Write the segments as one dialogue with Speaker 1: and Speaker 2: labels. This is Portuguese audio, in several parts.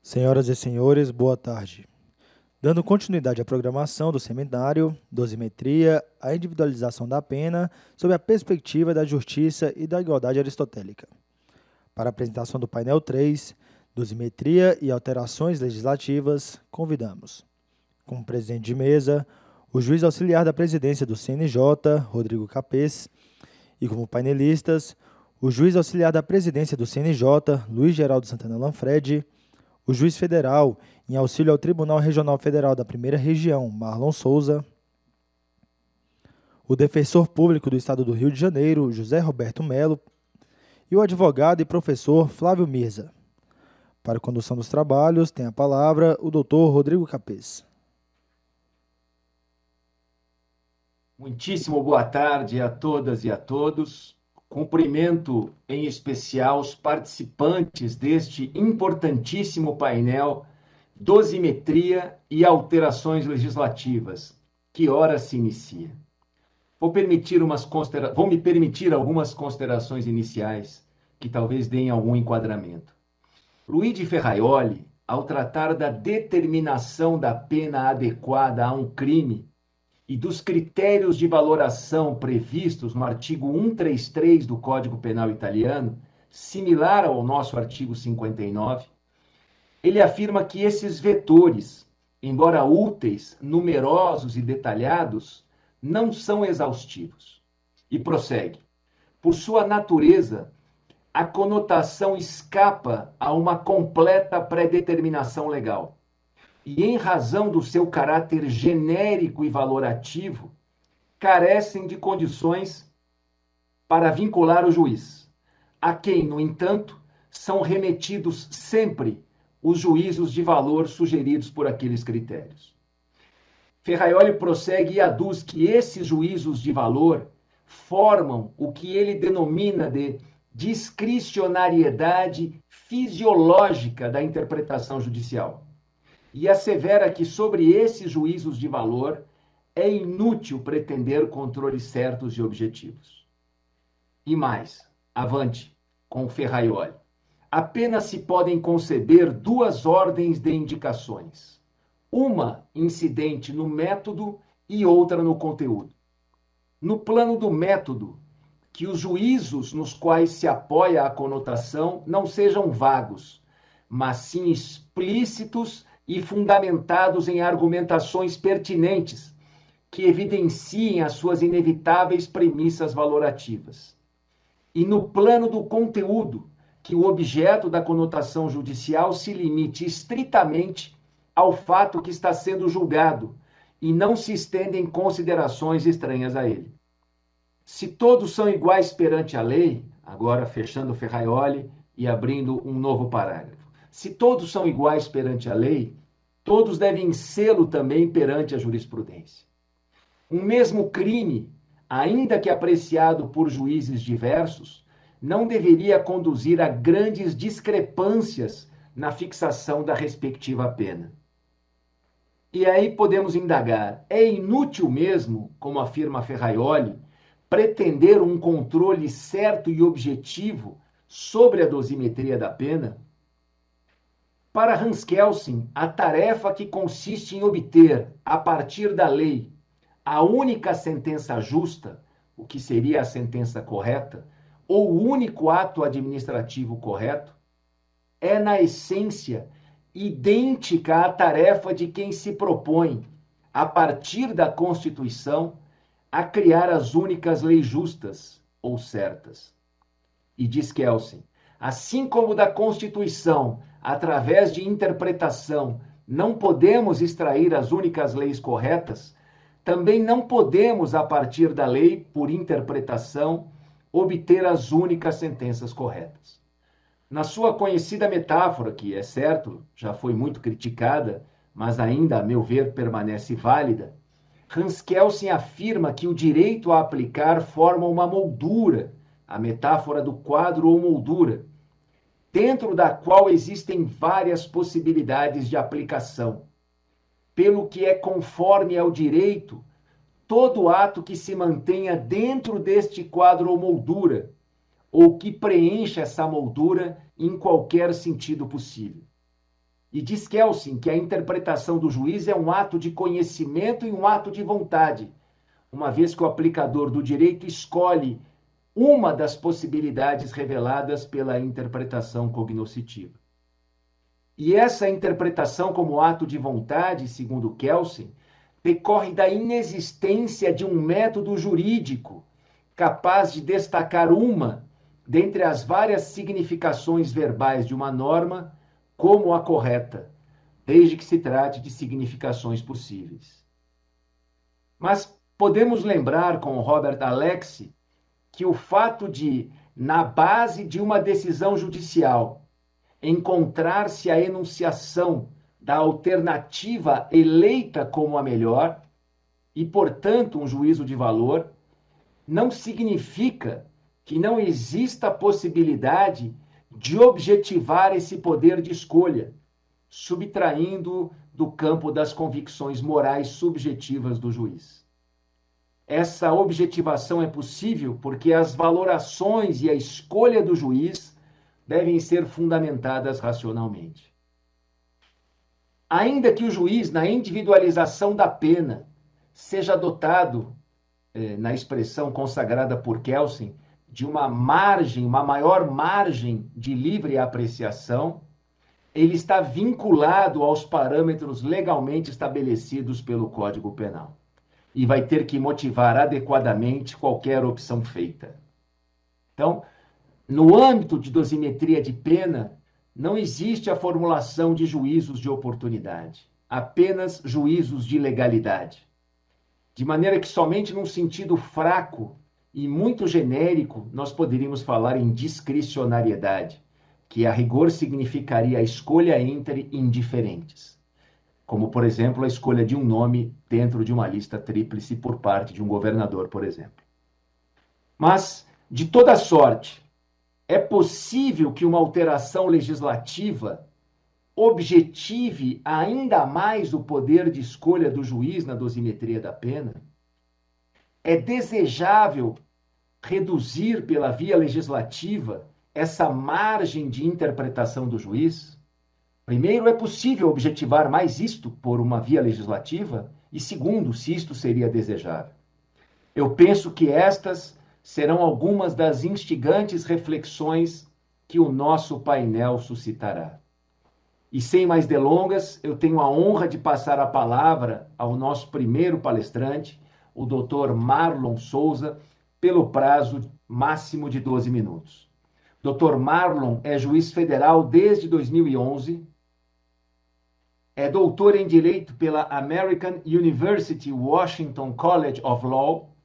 Speaker 1: Senhoras e senhores, boa tarde. Dando continuidade à programação do seminário Dosimetria, a individualização da pena sob a perspectiva da justiça e da igualdade aristotélica. Para a apresentação do painel 3, Dosimetria e alterações legislativas, convidamos, como presidente de mesa, o juiz auxiliar da presidência do CNJ, Rodrigo Capês, e como painelistas, o juiz auxiliar da presidência do CNJ, Luiz Geraldo Santana Lanfredi, o juiz federal, em auxílio ao Tribunal Regional Federal da Primeira Região, Marlon Souza, o defensor público do Estado do Rio de Janeiro, José Roberto Melo, e o advogado e professor Flávio Mirza. Para a condução dos trabalhos, tem a palavra o doutor Rodrigo Capês.
Speaker 2: Muitíssimo boa tarde a todas e a todos. Cumprimento em especial os participantes deste importantíssimo painel Dosimetria e alterações legislativas, que ora se inicia. Vou me permitir algumas considerações iniciais que talvez deem algum enquadramento. Luigi Ferraioli, ao tratar da determinação da pena adequada a um crime e dos critérios de valoração previstos no artigo 133 do Código Penal italiano, similar ao nosso artigo 59, ele afirma que esses vetores, embora úteis, numerosos e detalhados, não são exaustivos. E prossegue. Por sua natureza, a conotação escapa a uma completa predeterminação legal. E em razão do seu caráter genérico e valorativo, carecem de condições para vincular o juiz, a quem, no entanto, são remetidos sempre os juízos de valor sugeridos por aqueles critérios. Ferraioli prossegue e aduz que esses juízos de valor formam o que ele denomina de discricionariedade fisiológica da interpretação judicial. E assevera que sobre esses juízos de valor é inútil pretender controles certos e objetivos. E mais, avante com Ferraioli. Apenas se podem conceber duas ordens de indicações. Uma incidente no método e outra no conteúdo. No plano do método, que os juízos nos quais se apoia a conotação não sejam vagos, mas sim explícitos e fundamentados em argumentações pertinentes que evidenciem as suas inevitáveis premissas valorativas. E no plano do conteúdo, que o objeto da conotação judicial se limite estritamente ao fato que está sendo julgado e não se estendem considerações estranhas a ele. Se todos são iguais perante a lei, agora fechando Ferraioli e abrindo um novo parágrafo. Se todos são iguais perante a lei, todos devem sê-lo também perante a jurisprudência. Um mesmo crime, ainda que apreciado por juízes diversos, não deveria conduzir a grandes discrepâncias na fixação da respectiva pena. E aí podemos indagar, é inútil mesmo, como afirma Ferraioli, pretender um controle certo e objetivo sobre a dosimetria da pena? Para Hans Kelsen, a tarefa que consiste em obter, a partir da lei, a única sentença justa, o que seria a sentença correta, ou o único ato administrativo correto, é, na essência, idêntica à tarefa de quem se propõe, a partir da Constituição, a criar as únicas leis justas ou certas. E diz Kelsen, assim como da Constituição, através de interpretação, não podemos extrair as únicas leis corretas, também não podemos, a partir da lei, por interpretação, obter as únicas sentenças corretas. Na sua conhecida metáfora, que, é certo, já foi muito criticada, mas ainda, a meu ver, permanece válida, Hans Kelsen afirma que o direito a aplicar forma uma moldura, a metáfora do quadro ou moldura, dentro da qual existem várias possibilidades de aplicação. Pelo que é conforme ao direito, todo ato que se mantenha dentro deste quadro ou moldura, ou que preencha essa moldura em qualquer sentido possível. E diz Kelsen que a interpretação do juiz é um ato de conhecimento e um ato de vontade, uma vez que o aplicador do direito escolhe uma das possibilidades reveladas pela interpretação cognoscitiva. E essa interpretação como ato de vontade, segundo Kelsen, decorre da inexistência de um método jurídico capaz de destacar uma dentre as várias significações verbais de uma norma como a correta, desde que se trate de significações possíveis. Mas podemos lembrar com Robert Alexy que o fato de, na base de uma decisão judicial, encontrar-se a enunciação da alternativa eleita como a melhor, e, portanto, um juízo de valor, não significa que não exista a possibilidade de objetivar esse poder de escolha, subtraindo do campo das convicções morais subjetivas do juiz. Essa objetivação é possível porque as valorações e a escolha do juiz devem ser fundamentadas racionalmente. Ainda que o juiz, na individualização da pena, seja dotado, na expressão consagrada por Kelsen, de uma maior margem de livre apreciação, ele está vinculado aos parâmetros legalmente estabelecidos pelo Código Penal e vai ter que motivar adequadamente qualquer opção feita. Então, no âmbito de dosimetria de pena, não existe a formulação de juízos de oportunidade, apenas juízos de legalidade. De maneira que somente num sentido fraco e muito genérico nós poderíamos falar em discricionariedade, que a rigor significaria a escolha entre indiferentes, como, por exemplo, a escolha de um nome dentro de uma lista tríplice por parte de um governador, por exemplo. Mas, de toda sorte, é possível que uma alteração legislativa objetive ainda mais o poder de escolha do juiz na dosimetria da pena? É desejável reduzir pela via legislativa essa margem de interpretação do juiz? Primeiro, é possível objetivar mais isto por uma via legislativa? E segundo, se isto seria desejável. Eu penso que estas serão algumas das instigantes reflexões que o nosso painel suscitará. E sem mais delongas, eu tenho a honra de passar a palavra ao nosso primeiro palestrante, o Dr. Marlon Souza, pelo prazo máximo de 12 minutos. Dr. Marlon é juiz federal desde 2011, é doutor em Direito pela American University Washington College of Law,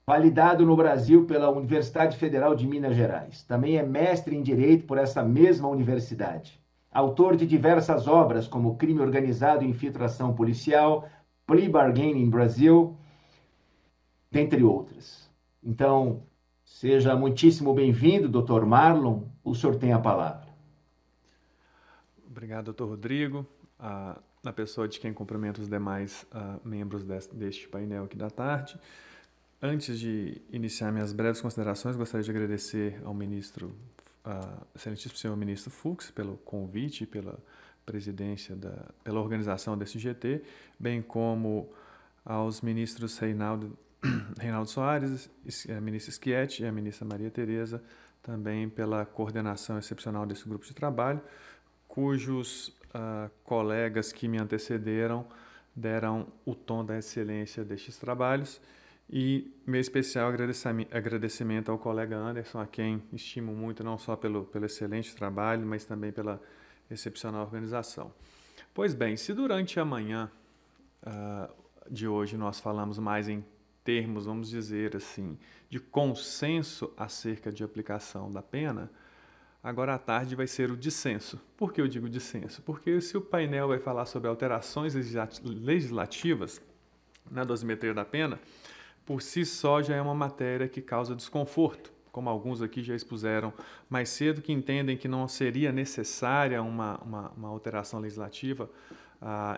Speaker 2: validado no Brasil pela Universidade Federal de Minas Gerais. Também é mestre em Direito por essa mesma universidade. Autor de diversas obras, como Crime Organizado e Infiltração Policial, Plea Bargaining Brasil, dentre outras. Então, seja muitíssimo bem-vindo, Dr. Marlon. O senhor tem a palavra.
Speaker 3: Obrigado, Dr. Rodrigo. Na pessoa de quem cumprimento os demais membros deste painel aqui da tarde. Antes de iniciar minhas breves considerações, gostaria de agradecer ao excelentíssimo senhor ministro Fux pelo convite, pela presidência, pela organização desse GT, bem como aos ministros Reinaldo Soares, a ministra Schietti e a ministra Maria Tereza, também pela coordenação excepcional desse grupo de trabalho, cujos colegas que me antecederam deram o tom da excelência destes trabalhos. E meu especial agradecimento ao colega Anderson, a quem estimo muito, não só pelo excelente trabalho, mas também pela excepcional organização. Pois bem, se durante a manhã de hoje nós falamos mais em termos, vamos dizer assim, de consenso acerca de aplicação da pena, agora à tarde vai ser o dissenso. Por que eu digo dissenso? Porque se o painel vai falar sobre alterações legislativas na dosimetria da pena, por si só já é uma matéria que causa desconforto, como alguns aqui já expuseram mais cedo, que entendem que não seria necessária uma alteração legislativa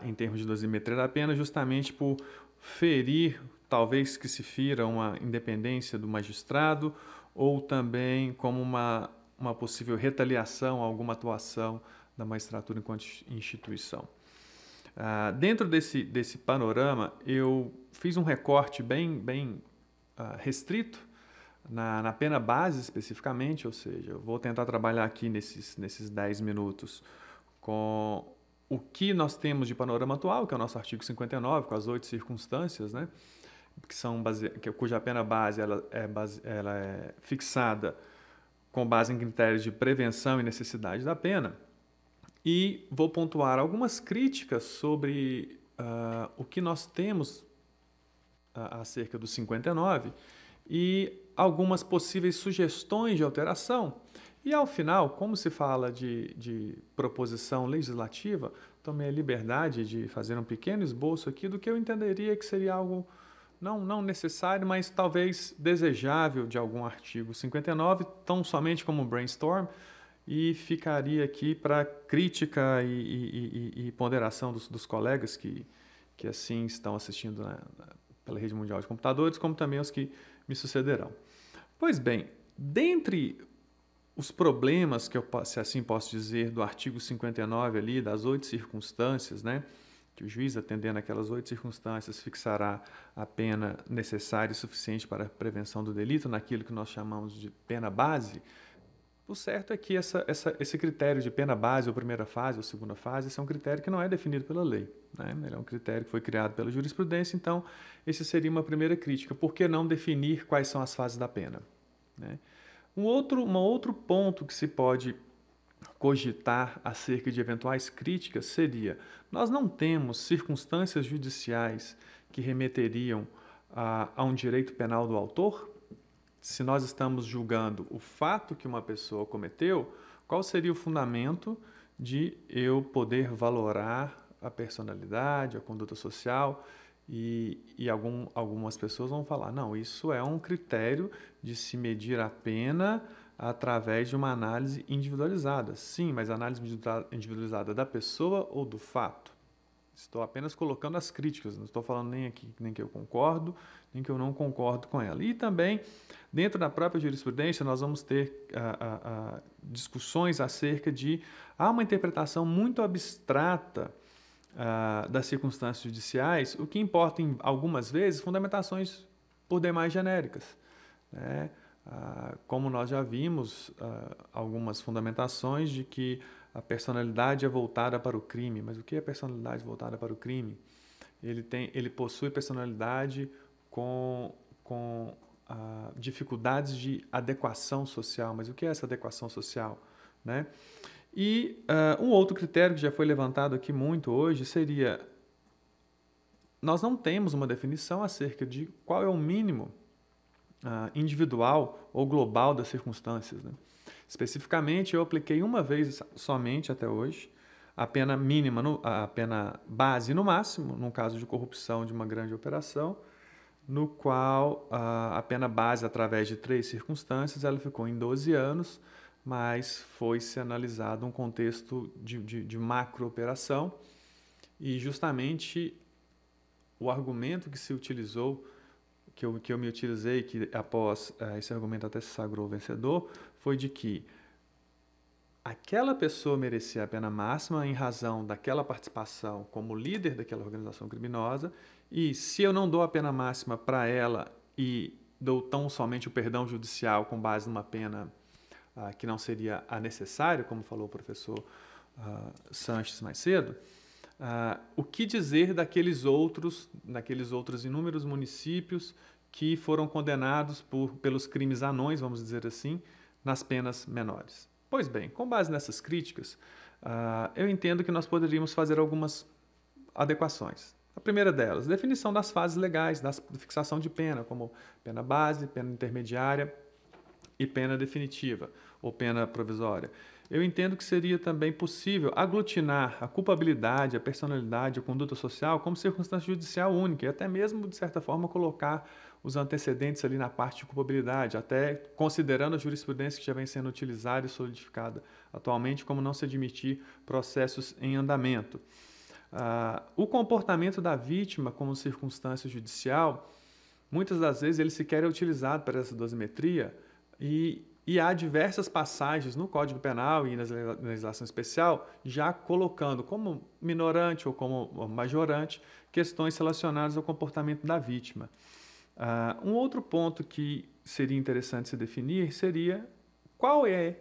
Speaker 3: em termos de dosimetria da pena, justamente por ferir, talvez que se fira uma independência do magistrado, ou também como uma possível retaliação a alguma atuação da magistratura enquanto instituição. Dentro desse panorama, eu fiz um recorte bem restrito na pena base especificamente, ou seja, eu vou tentar trabalhar aqui nesses 10 minutos com o que nós temos de panorama atual, que é o nosso artigo 59, com as 8 circunstâncias, né, cuja pena base ela é fixada com base em critérios de prevenção e necessidade da pena. E vou pontuar algumas críticas sobre o que nós temos acerca do 59 e algumas possíveis sugestões de alteração. E, ao final, como se fala de proposição legislativa, tomei a liberdade de fazer um pequeno esboço aqui do que eu entenderia que seria algo não necessário, mas talvez desejável de algum artigo 59, tão somente como brainstorm, e ficaria aqui para crítica e ponderação dos colegas que assim estão assistindo pela Rede Mundial de Computadores, como também os que me sucederão. Pois bem, dentre os problemas que eu, se assim posso dizer, do artigo 59 ali, das 8 circunstâncias, né, que o juiz, atendendo aquelas 8 circunstâncias, fixará a pena necessária e suficiente para a prevenção do delito, naquilo que nós chamamos de pena base. O certo é que esse critério de pena base, ou primeira fase, ou segunda fase, esse é um critério que não é definido pela lei, né? Ele é um critério que foi criado pela jurisprudência, então esse seria uma primeira crítica. Por que não definir quais são as fases da pena, né? Um outro ponto que se pode cogitar acerca de eventuais críticas seria: nós não temos circunstâncias judiciais que remeteriam a um direito penal do autor? Se nós estamos julgando o fato que uma pessoa cometeu, qual seria o fundamento de eu poder valorar a personalidade, a conduta social? E algumas pessoas vão falar: não, isso é um critério de se medir a pena através de uma análise individualizada. Sim, mas análise individualizada da pessoa ou do fato? Estou apenas colocando as críticas, não estou falando nem que eu concordo, nem que eu não concordo com ela. E também, dentro da própria jurisprudência, nós vamos ter discussões acerca de uma interpretação muito abstrata das circunstâncias judiciais, o que importa, em algumas vezes, fundamentações por demais genéricas, né? Como nós já vimos, algumas fundamentações de que a personalidade é voltada para o crime. Mas o que é personalidade voltada para o crime? Ele possui personalidade com dificuldades de adequação social. Mas o que é essa adequação social, né? E um outro critério que já foi levantado aqui muito hoje seria: nós não temos uma definição acerca de qual é o mínimo individual ou global das circunstâncias, né? Especificamente, eu apliquei uma vez somente até hoje a pena mínima, a pena base no máximo, num caso de corrupção de uma grande operação, no qual a pena base, através de 3 circunstâncias, ela ficou em 12 anos, mas foi-se analisado um contexto de macro-operação, e justamente o argumento que se utilizou, que eu me utilizei, que após esse argumento até se sagrou vencedor, foi de que aquela pessoa merecia a pena máxima em razão daquela participação como líder daquela organização criminosa, e se eu não dou a pena máxima para ela e dou tão somente o perdão judicial com base numa pena que não seria a necessária, como falou o professor Sanches mais cedo, o que dizer daqueles outros inúmeros municípios que foram condenados pelos crimes anões, vamos dizer assim, nas penas menores? Pois bem, com base nessas críticas, eu entendo que nós poderíamos fazer algumas adequações. A primeira delas, definição das fases legais, da fixação de pena, como pena base, pena intermediária e pena definitiva, ou pena provisória. Eu entendo que seria também possível aglutinar a culpabilidade, a personalidade, a conduta social como circunstância judicial única, e até mesmo, de certa forma, colocar os antecedentes ali na parte de culpabilidade, até considerando a jurisprudência que já vem sendo utilizada e solidificada atualmente, como não se admitir processos em andamento. O comportamento da vítima como circunstância judicial, muitas das vezes ele sequer é utilizado para essa dosimetria, e E há diversas passagens no Código Penal e na legislação especial já colocando como minorante ou como majorante questões relacionadas ao comportamento da vítima. Um outro ponto que seria interessante se definir seria qual é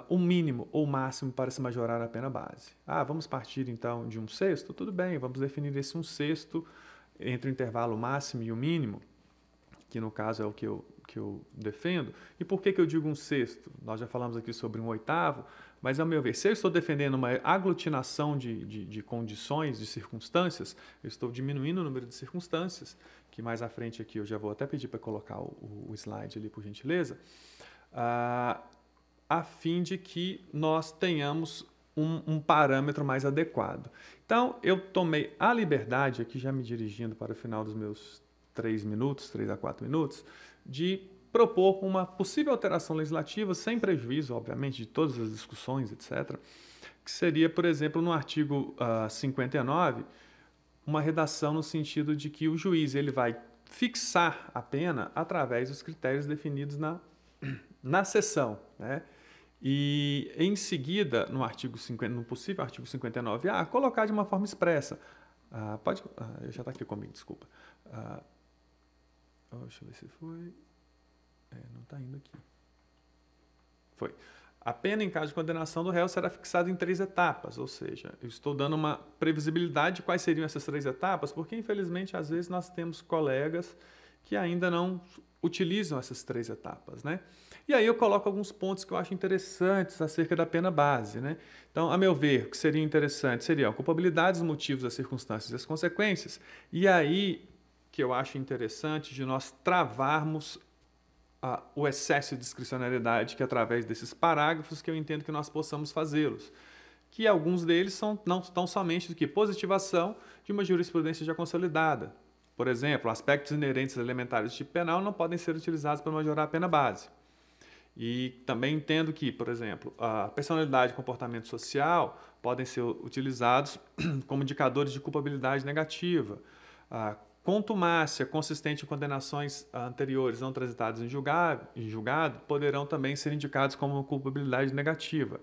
Speaker 3: o mínimo ou máximo para se majorar a pena base. Vamos partir então de 1/6? Tudo bem, vamos definir esse 1/6 entre o intervalo máximo e o mínimo, que no caso é o que eu defendo. E por que eu digo 1/6? Nós já falamos aqui sobre 1/8, mas ao meu ver, se eu estou defendendo uma aglutinação de condições, de circunstâncias, eu estou diminuindo o número de circunstâncias, que mais à frente aqui eu já vou até pedir para colocar o slide ali, por gentileza, a fim de que nós tenhamos um parâmetro mais adequado. Então, eu tomei a liberdade, aqui já me dirigindo para o final dos meus 3 a 4 minutos, de propor uma possível alteração legislativa, sem prejuízo, obviamente, de todas as discussões, etc., que seria, por exemplo, no artigo 59, uma redação no sentido de que o juiz ele vai fixar a pena através dos critérios definidos na seção, né? E, em seguida, no possível artigo 59A, colocar de uma forma expressa. Já está aqui comigo, desculpa. Deixa eu ver se foi. Não está indo aqui. Foi. A pena em caso de condenação do réu será fixada em 3 etapas, ou seja, eu estou dando uma previsibilidade de quais seriam essas 3 etapas, porque, infelizmente, às vezes nós temos colegas que ainda não utilizam essas 3 etapas, né? E aí eu coloco alguns pontos que eu acho interessantes acerca da pena base, né? Então, a meu ver, o que seria interessante seria a culpabilidade, os motivos, as circunstâncias e as consequências. E aí que eu acho interessante de nós travarmos o excesso de discricionariedade que através desses parágrafos que eu entendo que nós possamos fazê-los. Que alguns deles não estão somente do que positivação de uma jurisprudência já consolidada. Por exemplo, aspectos inerentes elementares do tipo penal não podem ser utilizados para majorar a pena base. E também entendo que, por exemplo, a personalidade e comportamento social podem ser utilizados como indicadores de culpabilidade negativa. A contumácia consistente em condenações anteriores não transitadas em julgado poderão também ser indicados como culpabilidade negativa.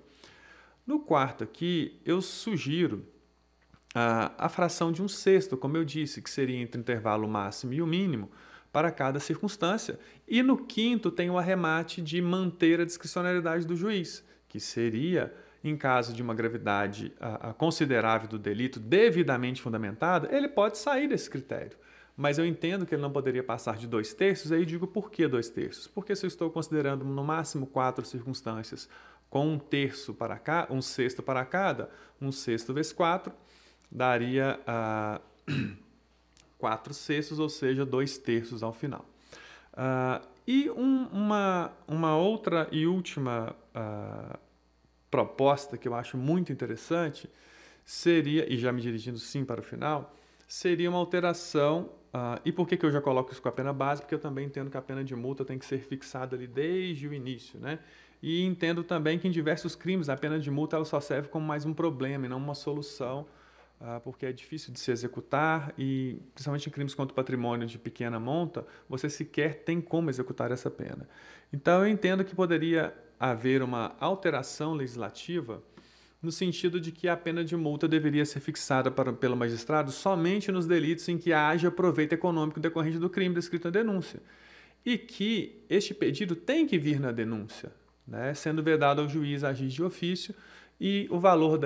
Speaker 3: No quarto aqui, eu sugiro a fração de 1/6, como eu disse, que seria entre o intervalo máximo e o mínimo, para cada circunstância. E no quinto tem o arremate de manter a discricionariedade do juiz, que seria, em caso de uma gravidade considerável do delito devidamente fundamentada, ele pode sair desse critério. Mas eu entendo que ele não poderia passar de 2/3, aí digo por que 2/3? Porque se eu estou considerando no máximo 4 circunstâncias com 1/6 para cada, 1/6 vezes 4, daria 4/6, ou seja, 2/3 ao final. E uma outra e última proposta que eu acho muito interessante seria, e já me dirigindo sim para o final, seria uma alteração, e por que eu já coloco isso com a pena base? Porque eu também entendo que a pena de multa tem que ser fixada ali desde o início, né? E entendo também que em diversos crimes a pena de multa ela só serve como mais um problema e não uma solução, porque é difícil de se executar e, principalmente em crimes contra o patrimônio de pequena monta, você sequer tem como executar essa pena. Então, eu entendo que poderia haver uma alteração legislativa no sentido de que a pena de multa deveria ser fixada pelo magistrado somente nos delitos em que haja proveito econômico decorrente do crime descrito na denúncia. E que este pedido tem que vir na denúncia, né, sendo vedado ao juiz agir de ofício. E o valor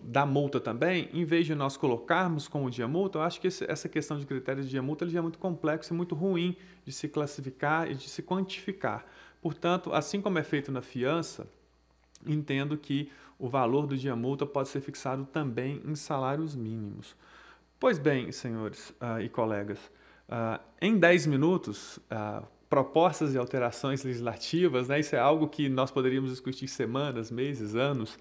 Speaker 3: da multa também, em vez de nós colocarmos como dia-multa, eu acho que essa questão de critérios de dia-multa ele já é muito complexo e muito ruim de se classificar e de se quantificar. Portanto, assim como é feito na fiança, entendo que o valor do dia-multa pode ser fixado também em salários mínimos. Pois bem, senhores e colegas, em 10 minutos, propostas de alterações legislativas, né? Isso é algo que nós poderíamos discutir semanas, meses, anos,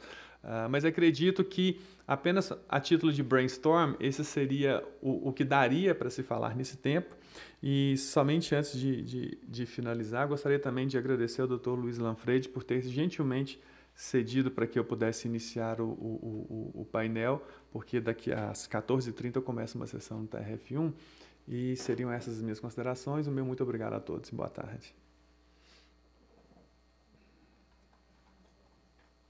Speaker 3: mas acredito que apenas a título de brainstorm, esse seria o que daria para se falar nesse tempo. E somente antes de finalizar, gostaria também de agradecer ao Dr. Luiz Lanfredi por ter gentilmente cedido para que eu pudesse iniciar o painel, porque daqui às 14h30 eu começo uma sessão no TRF1. E seriam essas as minhas considerações. O meu muito obrigado a todos e boa tarde.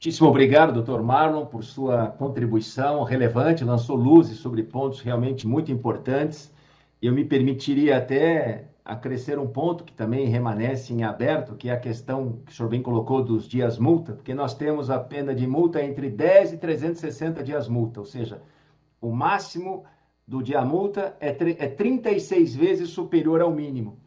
Speaker 2: Muitíssimo obrigado, doutor Marlon, por sua contribuição relevante, lançou luzes sobre pontos realmente muito importantes. Eu me permitiria até acrescer um ponto que também remanesce em aberto, que é a questão que o senhor bem colocou dos dias multa, porque nós temos a pena de multa entre 10 e 360 dias multa, ou seja, o máximo do dia multa é 36 vezes superior ao mínimo.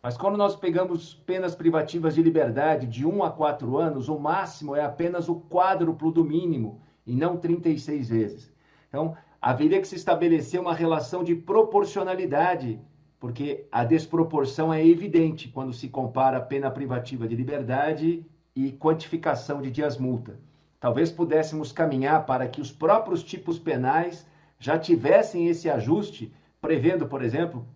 Speaker 2: Mas quando nós pegamos penas privativas de liberdade de 1 a 4 anos, o máximo é apenas o quádruplo do mínimo, e não 36 vezes. Então, haveria que se estabelecer uma relação de proporcionalidade, porque a desproporção é evidente quando se compara a pena privativa de liberdade e quantificação de dias multa. Talvez pudéssemos caminhar para que os próprios tipos penais já tivessem esse ajuste, prevendo, por exemplo,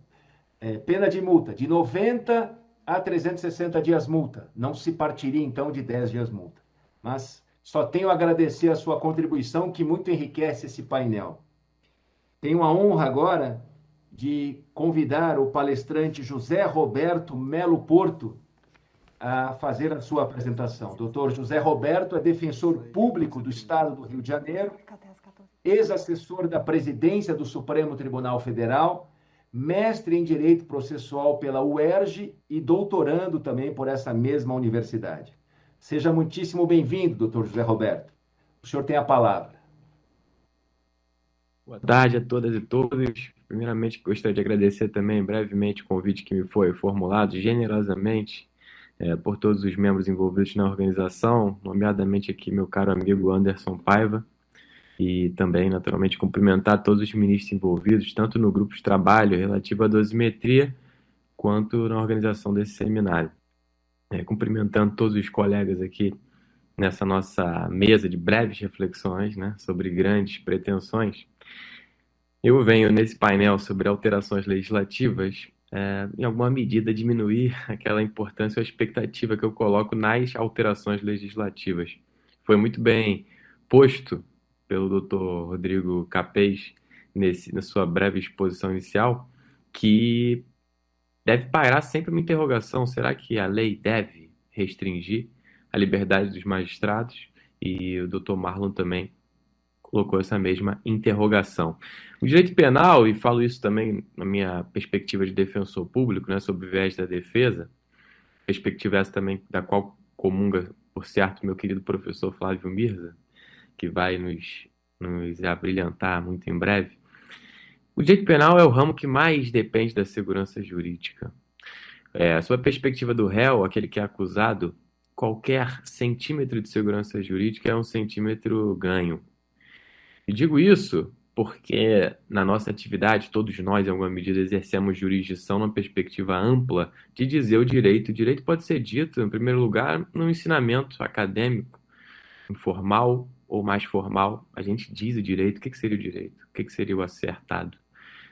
Speaker 2: pena de multa de 90 a 360 dias multa. Não se partiria, então, de 10 dias multa. Mas só tenho a agradecer a sua contribuição, que muito enriquece esse painel. Tenho a honra agora de convidar o palestrante José Roberto Melo Porto a fazer a sua apresentação. Doutor José Roberto é defensor público do Estado do Rio de Janeiro, ex-assessor da presidência do Supremo Tribunal Federal, mestre em Direito Processual pela UERJ e doutorando também por essa mesma universidade. Seja muitíssimo bem-vindo, doutor José Roberto. O senhor tem a palavra.
Speaker 4: Boa tarde a todas e todos. Primeiramente, gostaria de agradecer também brevemente o convite que me foi formulado generosamente por todos os membros envolvidos na organização, nomeadamente aqui meu caro amigo Anderson Paiva, e também, naturalmente, cumprimentar todos os ministros envolvidos, tanto no grupo de trabalho relativo à dosimetria, quanto na organização desse seminário. Cumprimentando todos os colegas aqui nessa nossa mesa de breves reflexões, né, sobre grandes pretensões. Eu venho nesse painel sobre alterações legislativas, em alguma medida, diminuir aquela importância ou expectativa que eu coloco nas alterações legislativas. Foi muito bem posto pelo Dr. Rodrigo Capês na sua breve exposição inicial, que deve pairar sempre uma interrogação: será que a lei deve restringir a liberdade dos magistrados? E o Dr. Marlon também colocou essa mesma interrogação. O direito penal, e falo isso também na minha perspectiva de defensor público, né, sob o viés da defesa, perspectiva essa também da qual comunga, por certo, meu querido professor Flávio Mirza, que vai nos abrilhantar muito em breve. O direito penal é o ramo que mais depende da segurança jurídica. Sob a perspectiva do réu, aquele que é acusado, qualquer centímetro de segurança jurídica é um centímetro ganho. E digo isso porque na nossa atividade, todos nós, em alguma medida, exercemos jurisdição numa perspectiva ampla de dizer o direito. O direito pode ser dito, em primeiro lugar, no ensinamento acadêmico, informal ou mais formal. A gente diz o direito. O que seria o direito? O que seria o acertado?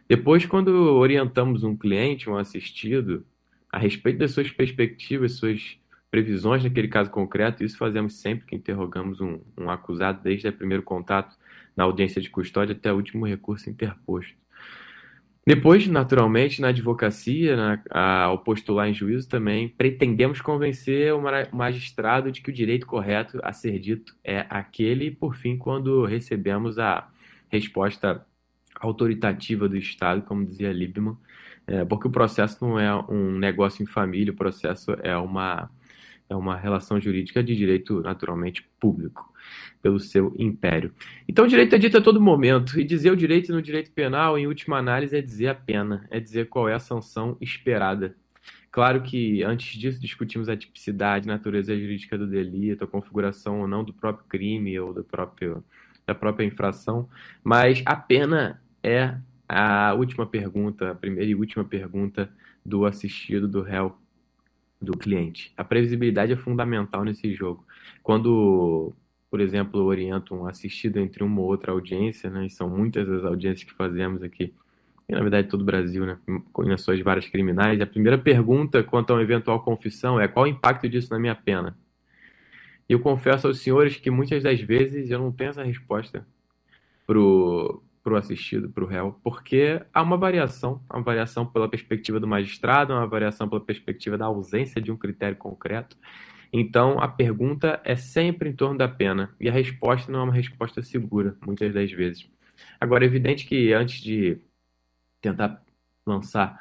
Speaker 4: Depois, quando orientamos um cliente, um assistido, a respeito das suas perspectivas, suas previsões naquele caso concreto, isso fazemos sempre que interrogamos um acusado, desde o primeiro contato na audiência de custódia até o último recurso interposto. Depois, naturalmente, na advocacia, ao postular em juízo também, pretendemos convencer o magistrado de que o direito correto a ser dito é aquele, e, por fim, quando recebemos a resposta autoritativa do Estado, como dizia Liebman, porque o processo não é um negócio em família, o processo é uma relação jurídica de direito, naturalmente, público, pelo seu império. Então, o direito é dito a todo momento, e dizer o direito no direito penal, em última análise, é dizer a pena, é dizer qual é a sanção esperada. Claro que, antes disso, discutimos a tipicidade, natureza jurídica do delito, a configuração ou não do próprio crime ou da própria infração, mas a pena é a última pergunta, a primeira e última pergunta do assistido, do réu, do cliente. A previsibilidade é fundamental nesse jogo. Quando, por exemplo, eu oriento um assistido entre uma ou outra audiência, né, e são muitas as audiências que fazemos aqui, e na verdade todo o Brasil, né, nas suas várias criminais, a primeira pergunta quanto a uma eventual confissão é: qual o impacto disso na minha pena? E eu confesso aos senhores que muitas das vezes eu não tenho essa resposta pro assistido, pro réu, porque há uma variação pela perspectiva do magistrado, uma variação pela perspectiva da ausência de um critério concreto, Então, a pergunta é sempre em torno da pena, e a resposta não é uma resposta segura, muitas das vezes. Agora, é evidente que antes de tentar lançar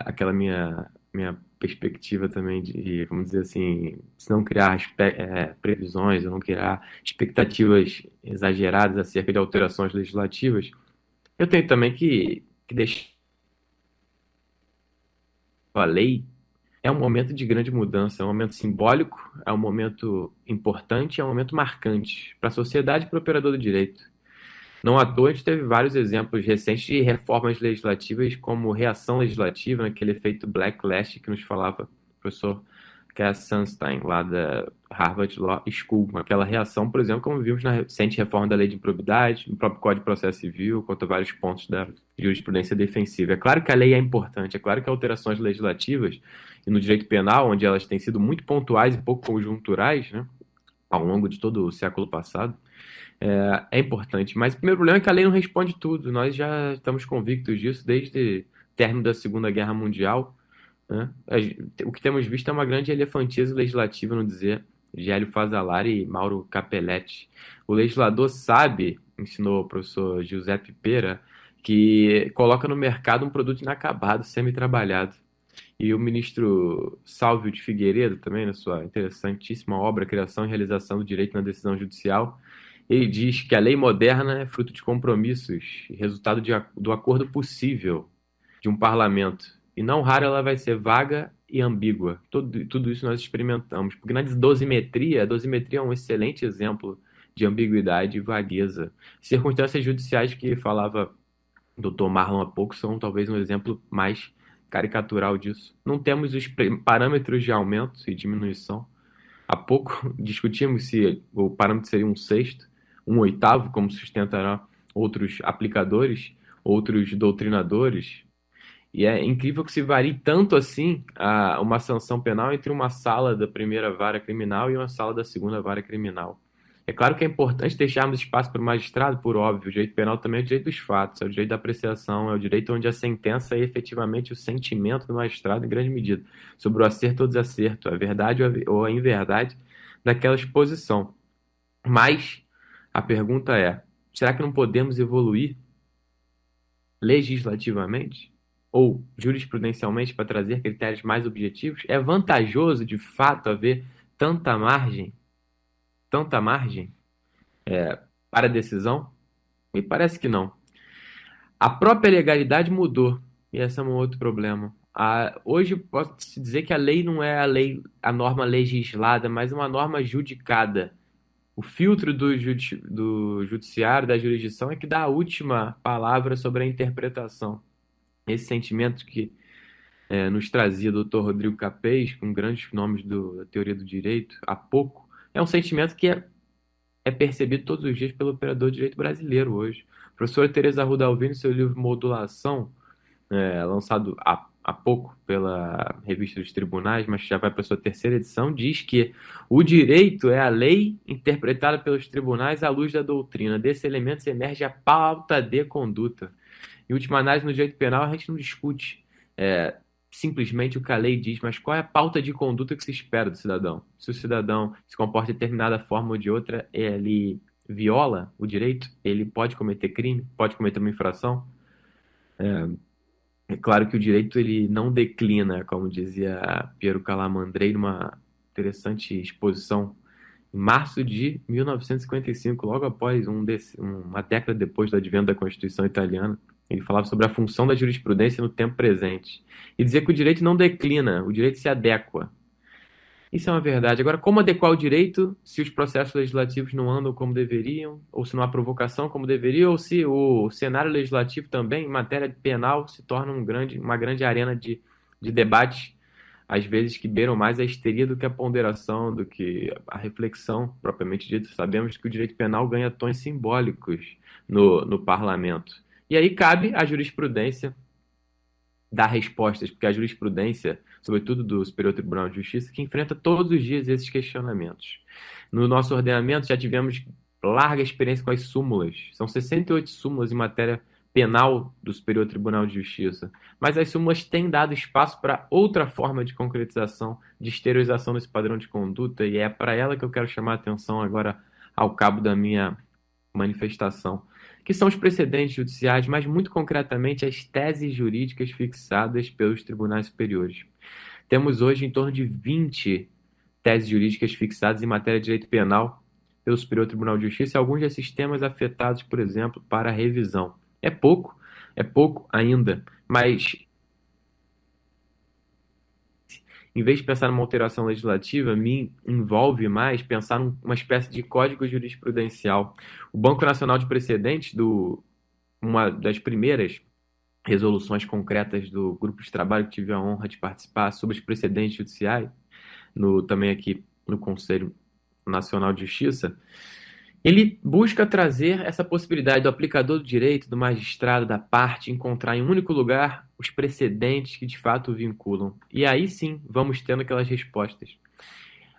Speaker 4: aquela minha perspectiva também de, vamos dizer assim, se não criar previsões, ou não criar expectativas exageradas acerca de alterações legislativas, eu tenho também que deixar a lei é um momento de grande mudança, é um momento simbólico, é um momento importante, é um momento marcante para a sociedade e para o operador do direito. Não à toa, a gente teve vários exemplos recentes de reformas legislativas como reação legislativa, naquele efeito backlash que nos falava o professor Cass Sunstein, lá da Harvard Law School. Aquela reação, por exemplo, como vimos na recente reforma da Lei de Improbidade, no próprio Código de Processo Civil, quanto a vários pontos da jurisprudência defensiva. É claro que a lei é importante, é claro que alterações legislativas, e no direito penal, onde elas têm sido muito pontuais e pouco conjunturais, né, ao longo de todo o século passado, é importante, mas o primeiro problema é que a lei não responde tudo. Nós já estamos convictos disso desde o término da Segunda Guerra Mundial, né? O que temos visto é uma grande elefantice legislativa, no dizer de Hélio Fazzolari e Mauro Capelletti. O legislador sabe, ensinou o professor Giuseppe Pera, que coloca no mercado um produto inacabado, semi-trabalhado. E o ministro Sálvio de Figueiredo, também, na sua interessantíssima obra Criação e Realização do Direito na Decisão Judicial, ele diz que a lei moderna é fruto de compromissos, resultado do acordo possível de um parlamento. E não raro ela vai ser vaga e ambígua. Tudo isso nós experimentamos. Porque na dosimetria, a dosimetria é um excelente exemplo de ambiguidade e vagueza. Circunstâncias judiciais que falava o Dr. Marlon há pouco são talvez um exemplo mais caricatural disso. Não temos os parâmetros de aumento e diminuição. Há pouco discutimos se o parâmetro seria um sexto, um oitavo, como sustentará outros aplicadores, outros doutrinadores. E é incrível que se varie tanto assim uma sanção penal entre uma sala da primeira vara criminal e uma sala da segunda vara criminal. É claro que é importante deixarmos espaço para o magistrado, por óbvio. O direito penal também é o direito dos fatos, é o direito da apreciação, é o direito onde a sentença é efetivamente o sentimento do magistrado, em grande medida, sobre o acerto ou desacerto, a verdade ou a inverdade daquela exposição. Mas a pergunta é: será que não podemos evoluir legislativamente ou jurisprudencialmente para trazer critérios mais objetivos? É vantajoso, de fato, haver tanta margem para a decisão? Me parece que não. A própria legalidade mudou, e esse é um outro problema. Hoje pode-se dizer que a lei não é a norma legislada, mas uma norma judicada. O filtro do judiciário, da jurisdição, é que dá a última palavra sobre a interpretação. Esse sentimento que nos trazia o Dr. Rodrigo Capês, com grandes nomes da teoria do direito, há pouco, é um sentimento que é percebido todos os dias pelo operador de direito brasileiro hoje. A professora Teresa Arruda Alvim, no seu livro Modulação, lançado há pouco pela Revista dos Tribunais, mas já vai para a sua terceira edição, diz que o direito é a lei interpretada pelos tribunais à luz da doutrina. Desse elemento se emerge a pauta de conduta. Em última análise, no direito penal, a gente não discute simplesmente o que a lei diz, mas qual é a pauta de conduta que se espera do cidadão. Se o cidadão se comporta de determinada forma ou de outra, ele viola o direito, ele pode cometer crime, pode cometer uma infração. É claro que o direito ele não declina, como dizia Piero Calamandrei numa interessante exposição em março de 1955, logo após uma década depois do advento da Constituição Italiana. Ele falava sobre a função da jurisprudência no tempo presente e dizia que o direito não declina, o direito se adequa. Isso é uma verdade. Agora, como adequar o direito se os processos legislativos não andam como deveriam, ou se não há provocação como deveria, ou se o cenário legislativo também, em matéria penal, se torna uma grande arena de debate, às vezes que beiram mais a histeria do que a ponderação, do que a reflexão propriamente dita. Sabemos que o direito penal ganha tons simbólicos no parlamento. E aí cabe à jurisprudência dar respostas, porque a jurisprudência, sobretudo do Superior Tribunal de Justiça, que enfrenta todos os dias esses questionamentos. No nosso ordenamento já tivemos larga experiência com as súmulas. São 68 súmulas em matéria penal do Superior Tribunal de Justiça, mas as súmulas têm dado espaço para outra forma de concretização, de exteriorização desse padrão de conduta, e é para ela que eu quero chamar a atenção agora ao cabo da minha manifestação, que são os precedentes judiciais, mas muito concretamente as teses jurídicas fixadas pelos tribunais superiores. Temos hoje em torno de 20 teses jurídicas fixadas em matéria de direito penal pelo Superior Tribunal de Justiça e alguns desses temas afetados, por exemplo, para revisão. É pouco ainda, mas em vez de pensar numa alteração legislativa, me envolve mais pensar numa espécie de código jurisprudencial. O Banco Nacional de Precedentes, uma das primeiras resoluções concretas do grupo de trabalho que tive a honra de participar sobre os precedentes judiciais, também aqui no Conselho Nacional de Justiça, ele busca trazer essa possibilidade do aplicador do direito, do magistrado, da parte, encontrar em um único lugar os precedentes que de fato o vinculam. E aí sim, vamos tendo aquelas respostas.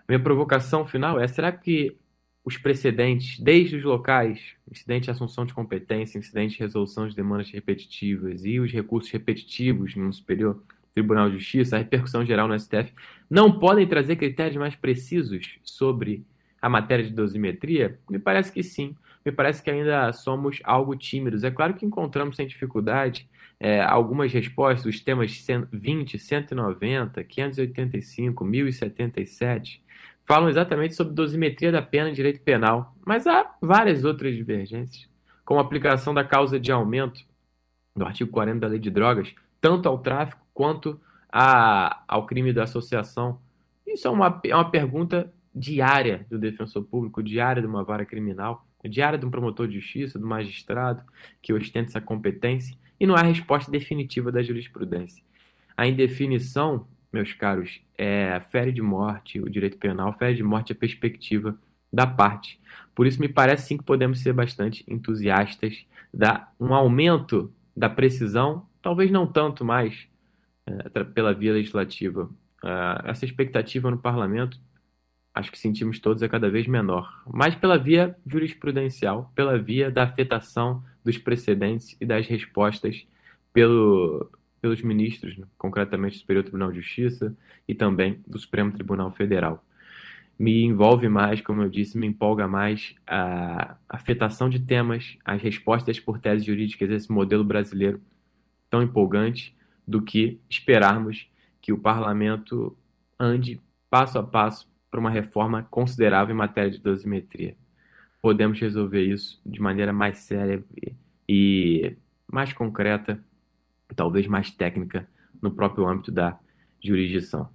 Speaker 4: Minha provocação final é, será que os precedentes, desde os locais, incidente de assunção de competência, incidente de resolução de demandas repetitivas e os recursos repetitivos no Superior Tribunal de Justiça, a repercussão geral no STF, não podem trazer critérios mais precisos sobre a matéria de dosimetria? Me parece que sim. Me parece que ainda somos algo tímidos. É claro que encontramos sem dificuldade algumas respostas, os temas 20, 190, 585, 1077, falam exatamente sobre dosimetria da pena em direito penal, mas há várias outras divergências, como a aplicação da causa de aumento do artigo 40 da Lei de Drogas, tanto ao tráfico quanto ao crime da associação. Isso é uma pergunta diária do defensor público, diária de uma vara criminal, diária de um promotor de justiça, do magistrado que ostenta essa competência, e não há resposta definitiva da jurisprudência. A indefinição, meus caros, fere de morte o direito penal, fere de morte a perspectiva da parte. Por isso me parece sim que podemos ser bastante entusiastas um aumento da precisão, talvez não tanto mais pela via legislativa. Essa expectativa no parlamento, acho que sentimos todos, é cada vez menor, mas pela via jurisprudencial, pela via da afetação dos precedentes e das respostas pelos ministros, né? Concretamente do Superior Tribunal de Justiça e também do Supremo Tribunal Federal. Me envolve mais, como eu disse, me empolga mais a afetação de temas, as respostas por teses jurídicas, esse modelo brasileiro tão empolgante, do que esperarmos que o parlamento ande passo a passo para uma reforma considerável em matéria de dosimetria. Podemos resolver isso de maneira mais séria e mais concreta, talvez mais técnica, no próprio âmbito da jurisdição.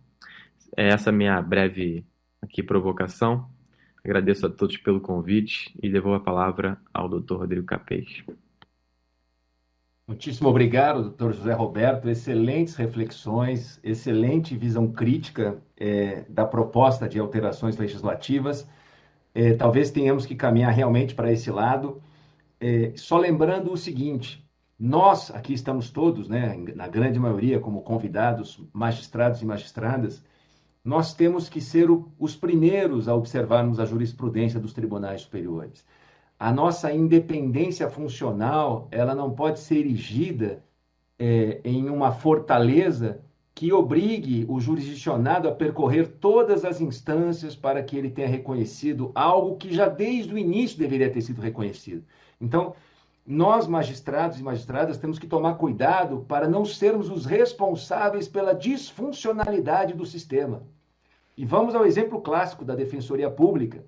Speaker 4: Essa é a minha breve provocação. Agradeço a todos pelo convite e devolvo a palavra ao Dr. Rodrigo Capês.
Speaker 2: Muitíssimo obrigado, doutor José Roberto. Excelentes reflexões, excelente visão crítica da proposta de alterações legislativas. Talvez tenhamos que caminhar realmente para esse lado. Só lembrando o seguinte, nós aqui estamos todos, né, na grande maioria, como convidados, magistrados e magistradas, nós temos que ser os primeiros a observarmos a jurisprudência dos tribunais superiores. A nossa independência funcional, ela não pode ser erigida em uma fortaleza que obrigue o jurisdicionado a percorrer todas as instâncias para que ele tenha reconhecido algo que já desde o início deveria ter sido reconhecido. Então, nós, magistrados e magistradas, temos que tomar cuidado para não sermos os responsáveis pela disfuncionalidade do sistema. E vamos ao exemplo clássico da Defensoria Pública.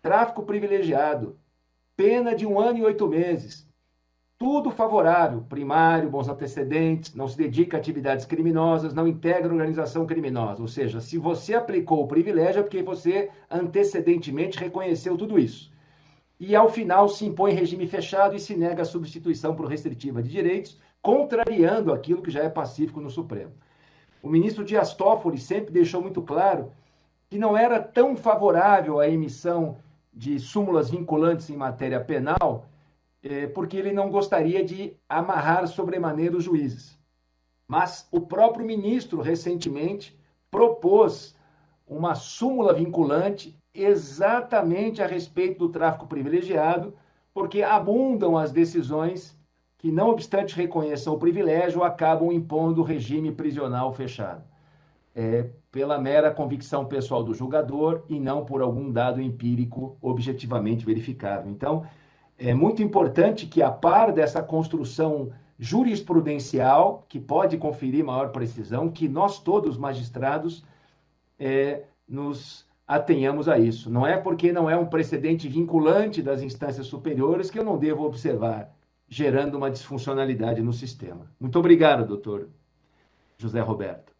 Speaker 2: Tráfico privilegiado, pena de 1 ano e 8 meses. Tudo favorável, primário, bons antecedentes, não se dedica a atividades criminosas, não integra organização criminosa. Ou seja, se você aplicou o privilégio é porque você antecedentemente reconheceu tudo isso. E ao final se impõe regime fechado e se nega a substituição por restritiva de direitos, contrariando aquilo que já é pacífico no Supremo. O ministro Dias Toffoli sempre deixou muito claro que não era tão favorável à emissão de súmulas vinculantes em matéria penal, porque ele não gostaria de amarrar sobremaneira os juízes. Mas o próprio ministro, recentemente, propôs uma súmula vinculante exatamente a respeito do tráfico privilegiado, porque abundam as decisões que, não obstante reconheçam o privilégio, acabam impondo o regime prisional fechado, pela mera convicção pessoal do julgador e não por algum dado empírico objetivamente verificável. Então, é muito importante que, a par dessa construção jurisprudencial, que pode conferir maior precisão, que nós todos, magistrados, nos atenhamos a isso. Não é porque não é um precedente vinculante das instâncias superiores que eu não devo observar, gerando uma disfuncionalidade no sistema. Muito obrigado, doutor José Roberto.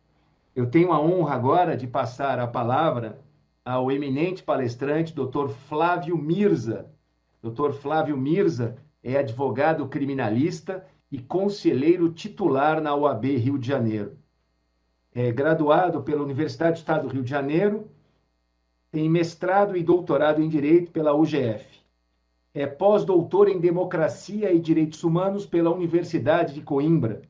Speaker 2: Eu tenho a honra agora de passar a palavra ao eminente palestrante, doutor Flávio Mirza. Doutor Flávio Mirza é advogado criminalista e conselheiro titular na OAB Rio de Janeiro. É graduado pela Universidade do Estado do Rio de Janeiro, tem mestrado e doutorado em Direito pela UGF. É pós-doutor em Democracia e Direitos Humanos pela Universidade de Coimbra.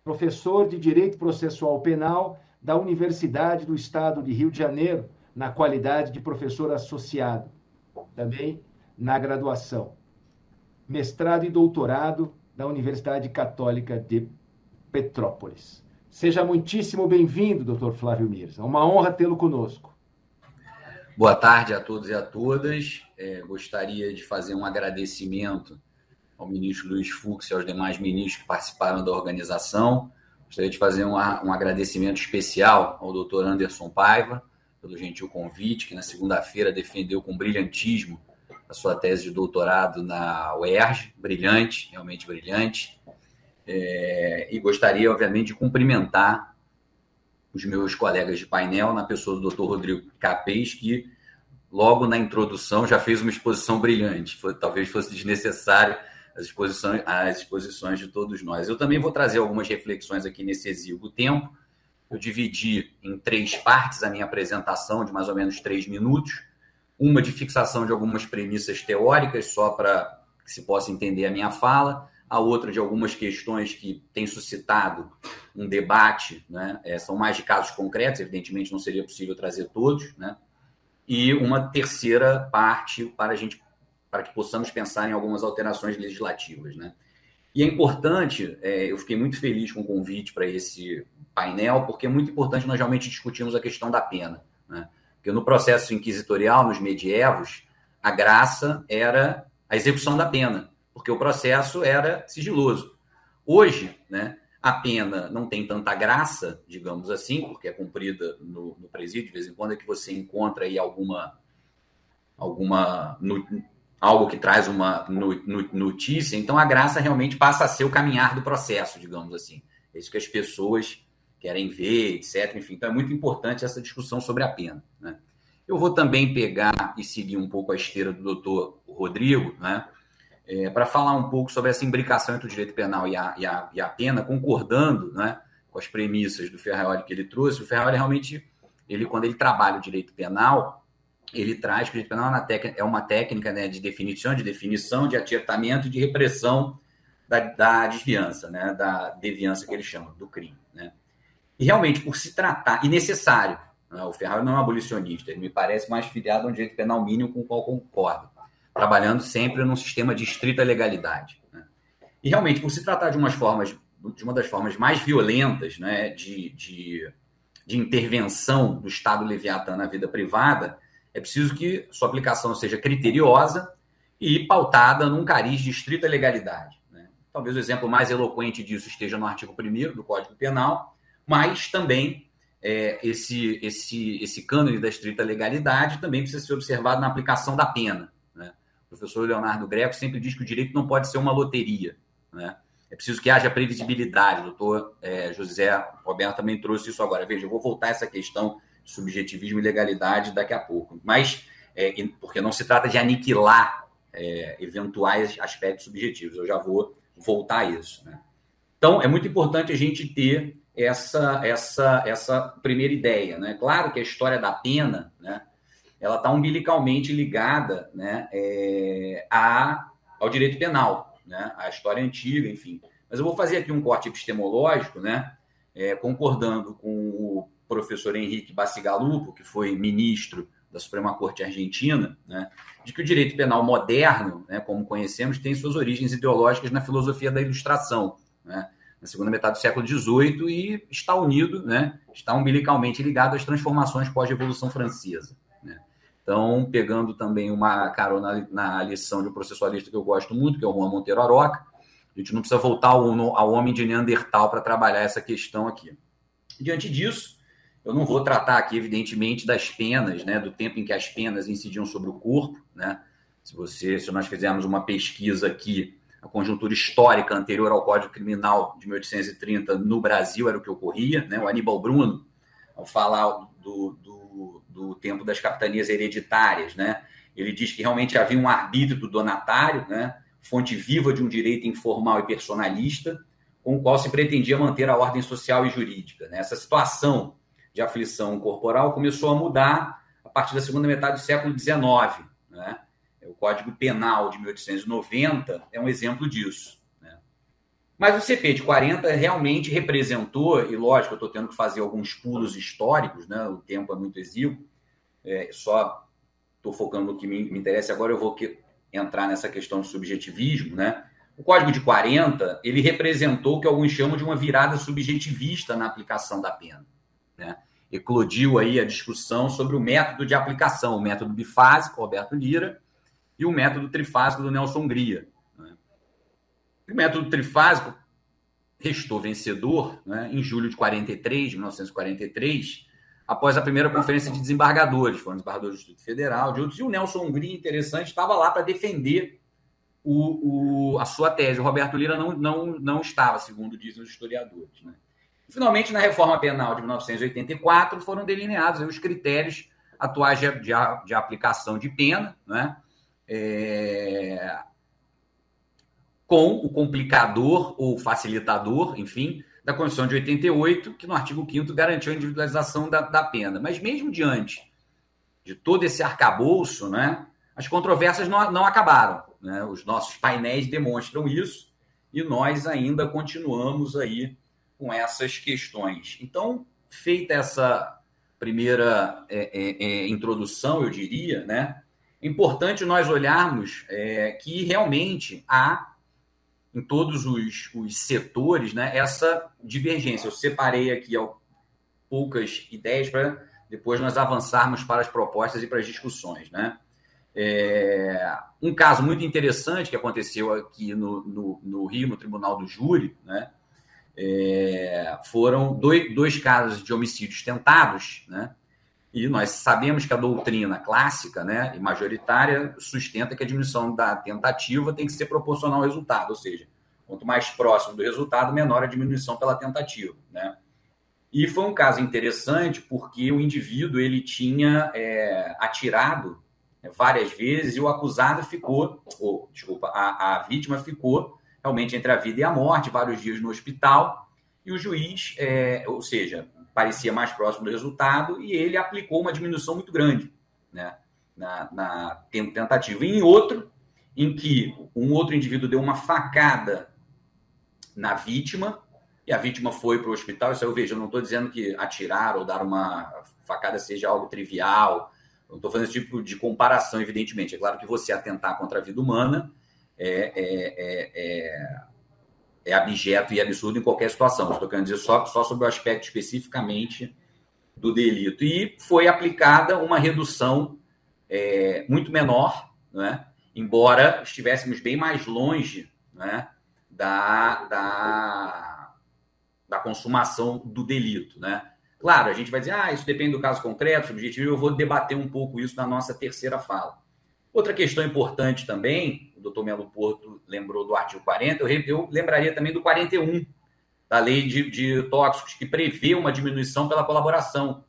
Speaker 2: Professor de Direito Processual Penal da Universidade do Estado de Rio de Janeiro, na qualidade de professor associado, também na graduação. Mestrado e doutorado da Universidade Católica de Petrópolis. Seja muitíssimo bem-vindo, doutor Flávio Mirza. Uma honra tê-lo conosco.
Speaker 5: Boa tarde a todos e a todas. Gostaria de fazer um agradecimento ao ministro Luiz Fux e aos demais ministros que participaram da organização. Gostaria de fazer um agradecimento especial ao doutor Anderson Paiva, pelo gentil convite, que na segunda-feira defendeu com brilhantismo a sua tese de doutorado na UERJ. Brilhante, realmente brilhante. E gostaria, obviamente, de cumprimentar os meus colegas de painel, na pessoa do Dr. Rodrigo Capês, que logo na introdução já fez uma exposição brilhante. Talvez fosse desnecessário as exposições de todos nós. Eu também vou trazer algumas reflexões aqui nesse exíguo tempo. Eu dividi em 3 partes a minha apresentação, de mais ou menos 3 minutos. Uma de fixação de algumas premissas teóricas, só para que se possa entender a minha fala. A outra de algumas questões que têm suscitado um debate, né? São mais de casos concretos, evidentemente não seria possível trazer todos, né? E uma terceira parte para que possamos pensar em algumas alterações legislativas, né? E é importante, eu fiquei muito feliz com o convite para esse painel, porque é muito importante nós realmente discutirmos a questão da pena, né? Porque no processo inquisitorial, nos medievos, a graça era a execução da pena, porque o processo era sigiloso. Hoje, né, a pena não tem tanta graça, digamos assim, porque é cumprida no presídio, de vez em quando é que você encontra aí algo que traz uma notícia, então a graça realmente passa a ser o caminhar do processo, digamos assim. É isso que as pessoas querem ver, etc. Enfim, então é muito importante essa discussão sobre a pena, né? Eu vou também pegar e seguir um pouco a esteira do doutor Rodrigo, né, para falar um pouco sobre essa imbricação entre o direito penal e a pena, concordando, né, com as premissas do Ferraioli que ele trouxe. O Ferraioli realmente, quando ele trabalha o direito penal, ele traz que o direito penal é uma técnica, né, de definição, de acertamento e de repressão da desviança, né, da deviança que ele chama, do crime, né? E realmente, por se tratar, e necessário, né, o Ferraioli não é um abolicionista, ele me parece mais filiado a um direito penal mínimo com o qual concordo, trabalhando sempre num sistema de estrita legalidade, né? E realmente, por se tratar de uma das formas mais violentas, né, de intervenção do Estado leviatã na vida privada, é preciso que sua aplicação seja criteriosa e pautada num cariz de estrita legalidade, né? Talvez o exemplo mais eloquente disso esteja no artigo 1º do Código Penal, mas também esse cânone da estrita legalidade também precisa ser observado na aplicação da pena, né? O professor Leonardo Greco sempre diz que o direito não pode ser uma loteria, né? É preciso que haja previsibilidade. O doutor José Roberto também trouxe isso agora. Veja, eu vou voltar a essa questão de subjetivismo e legalidade daqui a pouco. Mas, porque não se trata de aniquilar eventuais aspectos subjetivos. Eu já vou voltar a isso, né? Então, é muito importante a gente ter essa primeira ideia, né? Claro que a história da pena, né, ela está umbilicalmente ligada, né, ao direito penal, né, à história antiga, enfim. Mas eu vou fazer aqui um corte epistemológico, né, concordando com o professor Henrique Bacigalupo, que foi ministro da Suprema Corte Argentina, né, de que o direito penal moderno, né, como conhecemos, tem suas origens ideológicas na filosofia da Ilustração, né, na segunda metade do século XVIII, e está unido, né, está umbilicalmente ligado às transformações pós-Revolução Francesa. Né. Então, pegando também uma carona na lição de um processualista que eu gosto muito, que é o Juan Monteiro Aroca, a gente não precisa voltar ao homem de Neandertal para trabalhar essa questão aqui. Diante disso, eu não vou tratar aqui, evidentemente, das penas, né, do tempo em que as penas incidiam sobre o corpo. Né? Se nós fizermos uma pesquisa aqui, a conjuntura histórica anterior ao Código Criminal de 1830 no Brasil era o que ocorria. Né? O Aníbal Bruno, ao falar do tempo das capitanias hereditárias, né, ele diz que realmente havia um arbítrio do donatário, né, fonte viva de um direito informal e personalista, com o qual se pretendia manter a ordem social e jurídica. Né? Essa situação de aflição corporal começou a mudar a partir da segunda metade do século XIX. Né? O Código Penal de 1890 é um exemplo disso. Né? Mas o CP de 40 realmente representou, e lógico, eu estou tendo que fazer alguns pulos históricos, né? O tempo é muito exíguo, só estou focando no que me interessa agora, eu vou entrar nessa questão do subjetivismo. Né? O Código de 40, ele representou o que alguns chamam de uma virada subjetivista na aplicação da pena. Né? Eclodiu aí a discussão sobre o método de aplicação, o método bifásico, Roberto Lira, e o método trifásico do Nelson Hungria. Né? O método trifásico restou vencedor, né, em julho de 1943, após a primeira conferência de desembargadores, foram desembargadores do Distrito Federal, de outros, e o Nelson Hungria, interessante, estava lá para defender a sua tese. O Roberto Lira não estava, segundo dizem os historiadores. Né? E, finalmente, na reforma penal de 1984, foram delineados os critérios atuais de aplicação de pena, né? Com o complicador ou facilitador, enfim, da Constituição de 88, que no artigo 5º garantiu a individualização da pena. Mas mesmo diante de todo esse arcabouço, né, as controvérsias não acabaram. Né? Os nossos painéis demonstram isso e nós ainda continuamos aí com essas questões. Então, feita essa primeira introdução, eu diria, né, é importante nós olharmos que realmente há, em todos os setores, né, essa divergência. Eu separei aqui poucas ideias para depois nós avançarmos para as propostas e para as discussões. Né? Um caso muito interessante que aconteceu aqui no Rio, no Tribunal do Júri, né, foram dois casos de homicídios tentados, né? E nós sabemos que a doutrina clássica, né, e majoritária sustenta que a diminuição da tentativa tem que ser proporcional ao resultado, ou seja, quanto mais próximo do resultado, menor a diminuição pela tentativa. Né? E foi um caso interessante porque o indivíduo ele tinha atirado várias vezes e o acusado a vítima ficou realmente entre a vida e a morte, vários dias no hospital, e o juiz, ou seja, parecia mais próximo do resultado, e ele aplicou uma diminuição muito grande, né, na tentativa. E em outro, em que um outro indivíduo deu uma facada na vítima, e a vítima foi para o hospital. Isso eu vejo, eu não estou dizendo que atirar ou dar uma facada seja algo trivial, eu não estou fazendo esse tipo de comparação, evidentemente. É claro que você atentar contra a vida humana é abjeto e absurdo em qualquer situação. Estou querendo dizer só sobre o aspecto especificamente do delito. E foi aplicada uma redução muito menor, né? Embora estivéssemos bem mais longe, né, da consumação do delito. Né? Claro, a gente vai dizer, isso depende do caso concreto, subjetivo, eu vou debater um pouco isso na nossa terceira fala. Outra questão importante também, o doutor Melo Porto lembrou do artigo 40, eu lembraria também do 41, da lei de tóxicos, que prevê uma diminuição pela colaboração.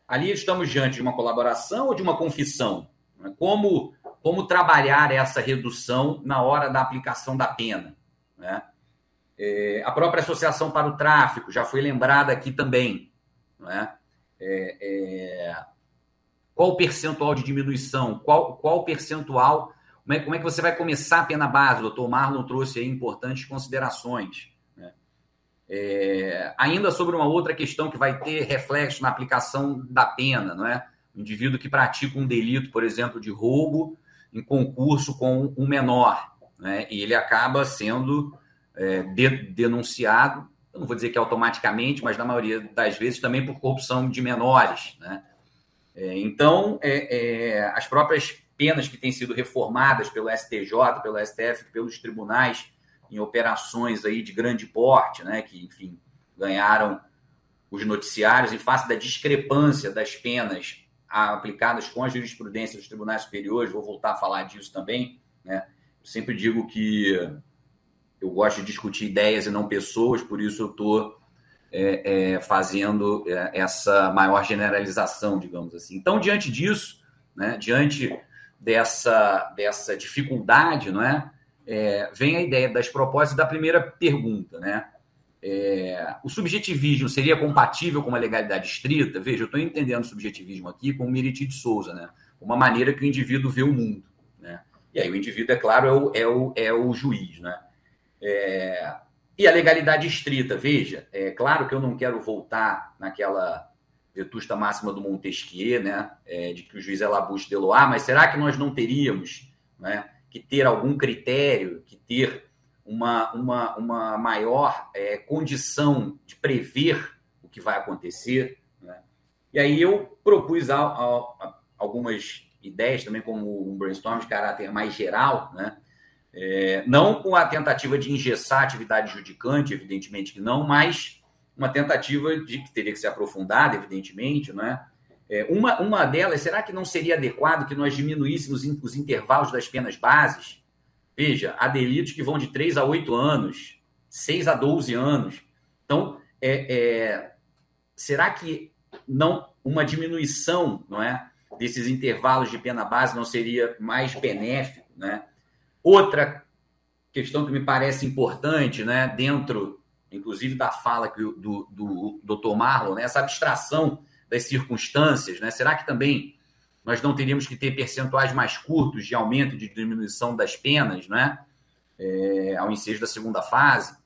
Speaker 5: Ali estamos diante de uma colaboração ou de uma confissão? Como trabalhar essa redução na hora da aplicação da pena? Né? A própria associação para o tráfico já foi lembrada aqui também. Né? Qual o percentual de diminuição? Qual o percentual? Como é que você vai começar a pena base? O doutor Marlon trouxe aí importantes considerações. Né? Ainda sobre uma outra questão que vai ter reflexo na aplicação da pena, não é? O indivíduo que pratica um delito, por exemplo, de roubo em concurso com um menor, né? E ele acaba sendo denunciado, eu não vou dizer que automaticamente, mas na maioria das vezes também por corrupção de menores, né? Então, as próprias penas que têm sido reformadas pelo STJ, pelo STF, pelos tribunais em operações aí de grande porte, né, que, enfim, ganharam os noticiários em face da discrepância das penas aplicadas com a jurisprudência dos tribunais superiores, vou voltar a falar disso também, né? Eu sempre digo que eu gosto de discutir ideias e não pessoas, por isso eu estou fazendo essa maior generalização, digamos assim. Então, diante disso, né, diante dessa dificuldade, não é? Vem a ideia das propostas da primeira pergunta, né? O subjetivismo seria compatível com uma legalidade estrita? Veja, eu estou entendendo o subjetivismo aqui como Meriti de Souza, né? Uma maneira que o indivíduo vê o mundo, né? E aí o indivíduo, é claro, é o juiz, né? E a legalidade estrita, veja, é claro que eu não quero voltar naquela vetusta máxima do Montesquieu, né, de que o juiz é la bouche de loi, mas será que nós não teríamos, né, que ter algum critério, que ter uma maior condição de prever o que vai acontecer, né? E aí eu propus algumas ideias também como um brainstorm de caráter mais geral, né? Não com a tentativa de engessar a atividade judicante, evidentemente que não, mas uma tentativa de que teria que ser aprofundada, evidentemente, né? Uma delas, será que não seria adequado que nós diminuíssemos os intervalos das penas bases? Veja, há delitos que vão de 3 a 8 anos, 6 a 12 anos. Então, será que não uma diminuição, não é, desses intervalos de pena base não seria mais benéfico, né? Outra questão que me parece importante, né, dentro, inclusive, da fala do Dr. Marlon, né, essa abstração das circunstâncias, né? Será que também nós não teríamos que ter percentuais mais curtos de aumento e de diminuição das penas, né, ao ensejo da segunda fase?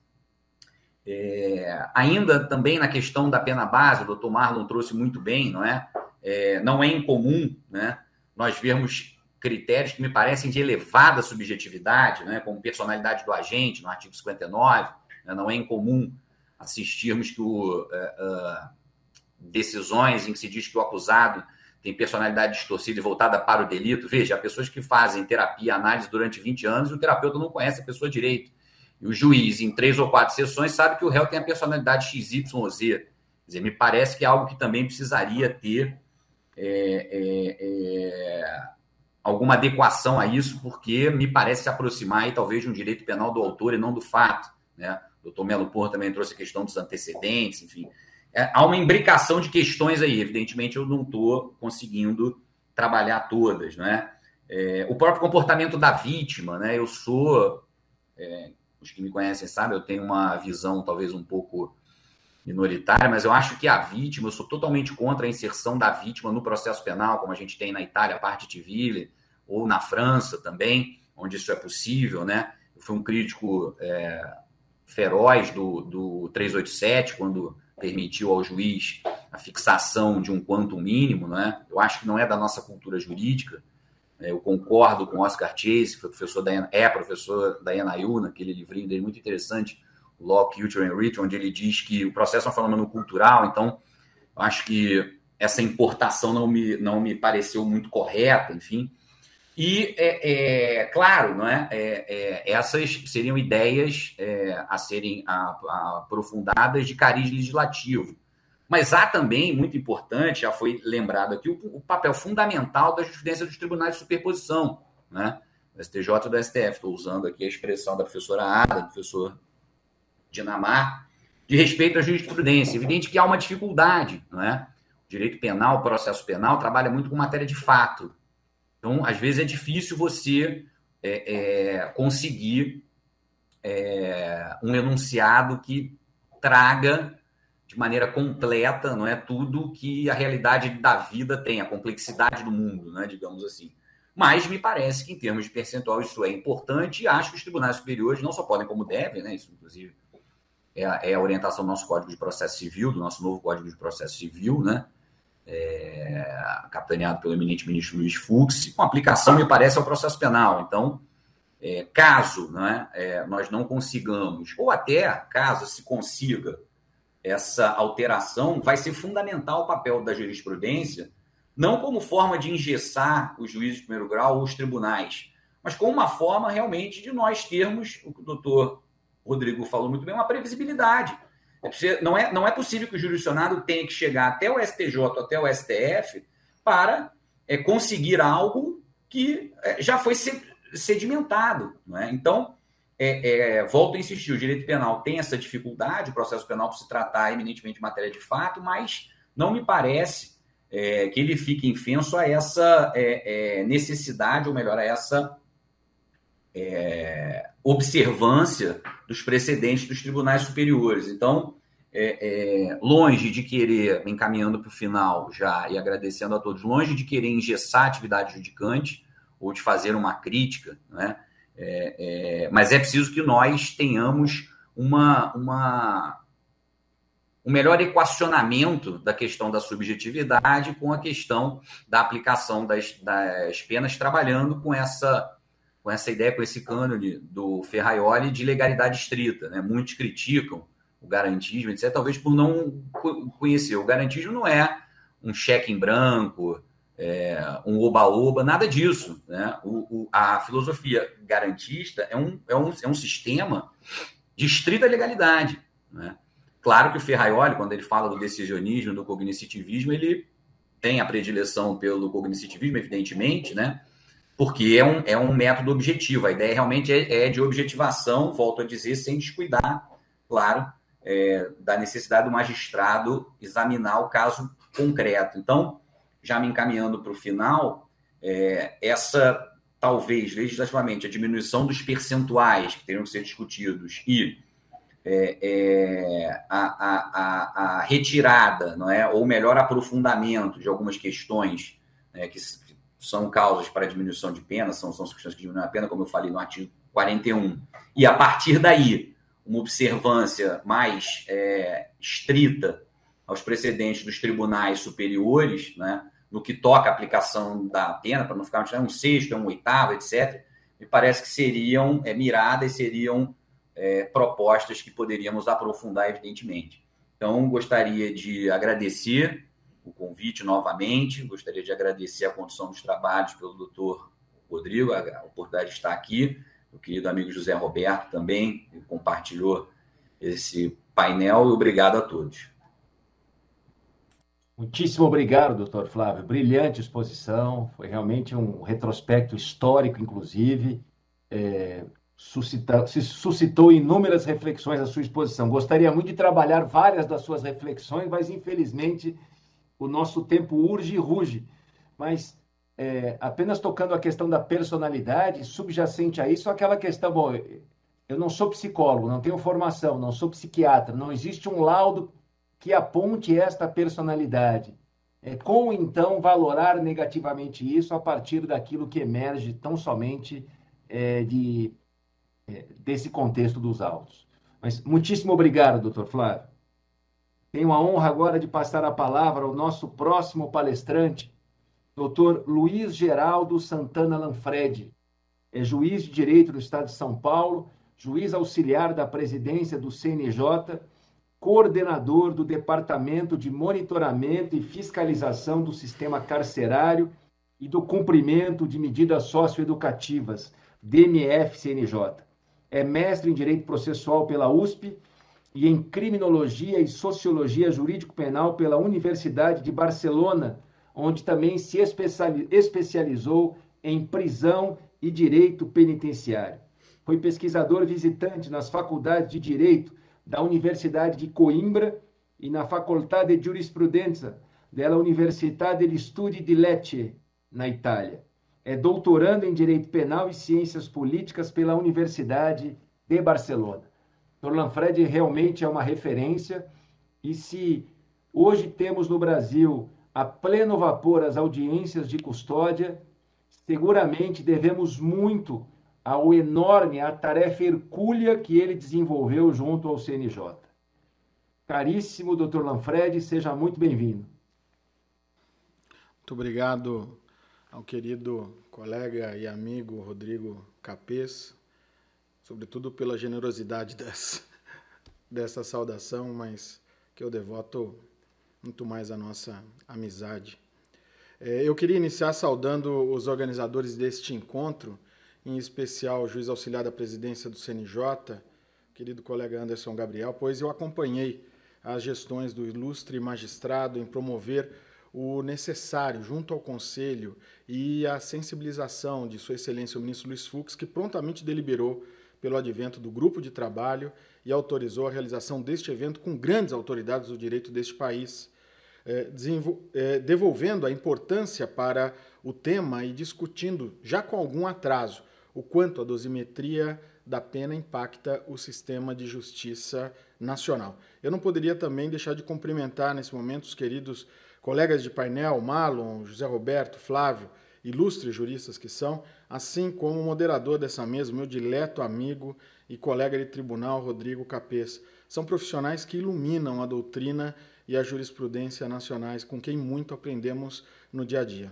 Speaker 5: Ainda também na questão da pena base, o Dr. Marlon trouxe muito bem, não é incomum, né, nós vermos critérios que me parecem de elevada subjetividade, né, como personalidade do agente, no artigo 59, né, não é incomum assistirmos que decisões em que se diz que o acusado tem personalidade distorcida e voltada para o delito. Veja, há pessoas que fazem terapia, análise durante 20 anos e o terapeuta não conhece a pessoa direito. E o juiz, em 3 ou 4 sessões, sabe que o réu tem a personalidade XYZ. Quer dizer, me parece que é algo que também precisaria ter alguma adequação a isso, porque me parece se aproximar, aí, talvez, de um direito penal do autor e não do fato, né? O doutor Melo Porro também trouxe a questão dos antecedentes, enfim. Há uma imbricação de questões aí. Evidentemente, eu não estou conseguindo trabalhar todas, né? O próprio comportamento da vítima, né? Eu sou... os que me conhecem sabem, eu tenho uma visão talvez um pouco minoritária, mas eu acho que a vítima, eu sou totalmente contra a inserção da vítima no processo penal, como a gente tem na Itália, a parte civile, ou na França também, onde isso é possível, né? Eu fui um crítico feroz do 387, quando permitiu ao juiz a fixação de um quantum mínimo, né? Eu acho que não é da nossa cultura jurídica. Eu concordo com Oscar Chase, que foi professor da ENAU, naquele livrinho dele muito interessante, Law, Culture and Ritual, onde ele diz que o processo é um fenômeno cultural. Então, eu acho que essa importação não me pareceu muito correta, enfim. E, claro, não é? Essas seriam ideias a serem aprofundadas de cariz legislativo. Mas há também, muito importante, já foi lembrado aqui, o papel fundamental da jurisprudência dos tribunais de superposição, né? Do STJ e do STF. Estou usando aqui a expressão da professora Ada, do professor Dinamar, de respeito à jurisprudência. Evidente que há uma dificuldade, não é? O direito penal, o processo penal, trabalha muito com matéria de fato. Então, às vezes, é difícil você conseguir um enunciado que traga de maneira completa, não é, tudo que a realidade da vida tem, a complexidade do mundo, né, digamos assim. Mas me parece que, em termos de percentual, isso é importante, e acho que os tribunais superiores não só podem, como devem, né, isso, inclusive, é a orientação do nosso Código de Processo Civil, do nosso novo Código de Processo Civil, né, capitaneado pelo eminente ministro Luiz Fux, com aplicação, me parece, ao processo penal. Então, caso, né, nós não consigamos, ou até caso se consiga essa alteração, vai ser fundamental o papel da jurisprudência, não como forma de engessar os juízes de primeiro grau ou os tribunais, mas como uma forma realmente de nós termos, o que o doutor Rodrigo falou muito bem, uma previsibilidade. Não é possível que o jurisdicionado tenha que chegar até o STJ, até o STF, para conseguir algo que já foi sedimentado. Não é? Então, volto a insistir, o direito penal tem essa dificuldade, o processo penal por se tratar eminentemente de matéria de fato, mas não me parece que ele fique infenso a essa necessidade, ou melhor, a essa observância dos precedentes dos tribunais superiores. Então, longe de querer, encaminhando para o final já e agradecendo a todos, longe de querer engessar a atividade judicante ou de fazer uma crítica, né? Mas é preciso que nós tenhamos um melhor equacionamento da questão da subjetividade com a questão da aplicação das penas, trabalhando com essa ideia, com esse cânone do Ferraioli de legalidade estrita, né? Muitos criticam o garantismo, etc., talvez por não conhecer. O garantismo não é um cheque em branco, um oba-oba, nada disso, né? A filosofia garantista é um sistema de estrita legalidade, né? Claro que o Ferraioli, quando ele fala do decisionismo, do cognitivismo, ele tem a predileção pelo cognitivismo, evidentemente, né? Porque é um método objetivo. A ideia realmente é de objetivação, volto a dizer, sem descuidar, claro, da necessidade do magistrado examinar o caso concreto. Então, já me encaminhando para o final, essa, talvez, legislativamente, a diminuição dos percentuais que teriam que ser discutidos e a retirada, não é? Ou melhor aprofundamento de algumas questões, né, que são causas para a diminuição de pena, são questões que diminuem a pena, como eu falei no artigo 41. E a partir daí, uma observância mais estrita aos precedentes dos tribunais superiores, né, no que toca a aplicação da pena, para não ficar um sexto, um oitavo, etc., me parece que seriam miradas, seriam propostas que poderíamos aprofundar, evidentemente. Então, gostaria de agradecer o convite novamente, gostaria de agradecer a condução dos trabalhos pelo doutor Rodrigo, a oportunidade de estar aqui, o querido amigo José Roberto também compartilhou esse painel, e obrigado a todos.
Speaker 2: Muitíssimo obrigado, doutor Flávio. Brilhante exposição, foi realmente um retrospecto histórico, inclusive, suscitou inúmeras reflexões à sua exposição. Gostaria muito de trabalhar várias das suas reflexões, mas, infelizmente, o nosso tempo urge e ruge. Mas, apenas tocando a questão da personalidade, subjacente a isso, aquela questão, bom, eu não sou psicólogo, não tenho formação, não sou psiquiatra, não existe um laudo que aponte esta personalidade. Como, então, valorar negativamente isso a partir daquilo que emerge tão somente desse contexto dos autos? Mas muitíssimo obrigado, doutor Flávio. Tenho a honra agora de passar a palavra ao nosso próximo palestrante, doutor Luiz Geraldo Santana Lanfredi. É juiz de Direito do Estado de São Paulo, juiz auxiliar da presidência do CNJ, coordenador do Departamento de Monitoramento e Fiscalização do Sistema Carcerário e do Cumprimento de Medidas Socioeducativas, DMF-CNJ. É mestre em Direito Processual pela USP e em Criminologia e Sociologia Jurídico-Penal pela Universidade de Barcelona, onde também se especializou em prisão e direito penitenciário. Foi pesquisador visitante nas faculdades de Direito da Universidade de Coimbra e na Facoltade de Giurisprudenza della Università degli Studi di Lecce, na Itália. É doutorando em Direito Penal e Ciências Políticas pela Universidade de Barcelona. Dr. Lanfredi realmente é uma referência, e se hoje temos no Brasil a pleno vapor as audiências de custódia, seguramente devemos muito à tarefa hercúlea que ele desenvolveu junto ao CNJ. Caríssimo Dr. Lanfredi, seja muito bem-vindo.
Speaker 6: Muito obrigado ao querido colega e amigo Rodrigo Capês, sobretudo pela generosidade dessa saudação, mas que eu devoto muito mais à nossa amizade. Eu queria iniciar saudando os organizadores deste encontro, em especial o juiz auxiliar da presidência do CNJ, querido colega Anderson Gabriel, pois eu acompanhei as gestões do ilustre magistrado em promover o necessário junto ao Conselho e a sensibilização de Sua Excelência o ministro Luiz Fux, que prontamente deliberou pelo advento do grupo de trabalho e autorizou a realização deste evento com grandes autoridades do direito deste país, devolvendo a importância para o tema e discutindo, já com algum atraso, o quanto a dosimetria da pena impacta o sistema de justiça nacional. Eu não poderia também deixar de cumprimentar nesse momento os queridos colegas de painel, Marlon, José Roberto, Flávio, ilustres juristas que são, assim como o moderador dessa mesa, meu dileto amigo e colega de tribunal, Rodrigo Capês. São profissionais que iluminam a doutrina e a jurisprudência nacionais, com quem muito aprendemos no dia a dia.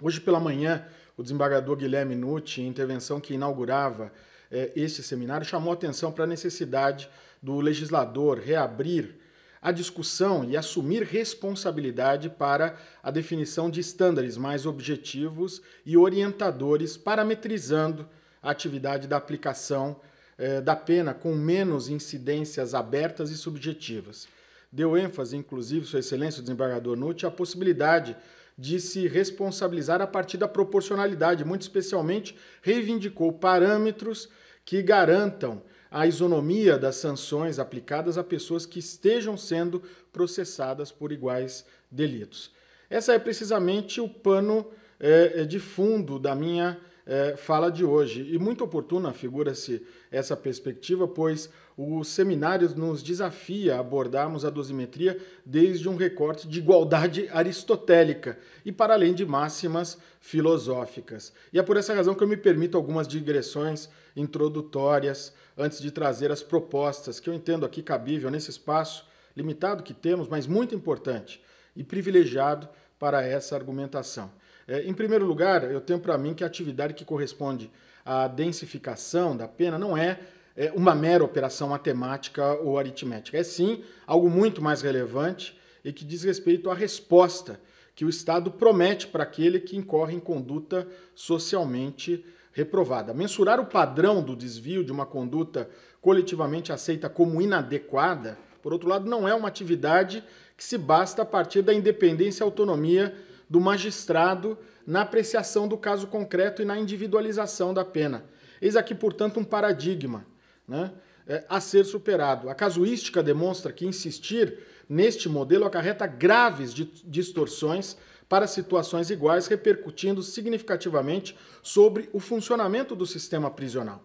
Speaker 6: Hoje pela manhã, o desembargador Guilherme Nucci, em intervenção que inaugurava este seminário, chamou atenção para a necessidade do legislador reabrir a discussão e assumir responsabilidade para a definição de estándares mais objetivos e orientadores, parametrizando a atividade da aplicação da pena com menos incidências abertas e subjetivas. Deu ênfase, inclusive, Sua Excelência o desembargador Nucci, à possibilidade de se responsabilizar a partir da proporcionalidade, muito especialmente reivindicou parâmetros que garantam a isonomia das sanções aplicadas a pessoas que estejam sendo processadas por iguais delitos. Essa é precisamente o pano de fundo da minha fala de hoje. E muito oportuna figura-se essa perspectiva, pois o seminário nos desafia a abordarmos a dosimetria desde um recorte de igualdade aristotélica e para além de máximas filosóficas. E é por essa razão que eu me permito algumas digressões introdutórias antes de trazer as propostas que eu entendo aqui cabível nesse espaço limitado que temos, mas muito importante e privilegiado para essa argumentação. Em primeiro lugar, eu tenho para mim que a atividade que corresponde à densificação da pena não é uma mera operação matemática ou aritmética. É sim algo muito mais relevante e que diz respeito à resposta que o Estado promete para aquele que incorre em conduta socialmente reprovada. Mensurar o padrão do desvio de uma conduta coletivamente aceita como inadequada, por outro lado, não é uma atividade que se basta a partir da independência e autonomia do magistrado na apreciação do caso concreto e na individualização da pena. Eis aqui, portanto, um paradigma, né, a ser superado. A casuística demonstra que insistir neste modelo acarreta graves distorções para situações iguais, repercutindo significativamente sobre o funcionamento do sistema prisional.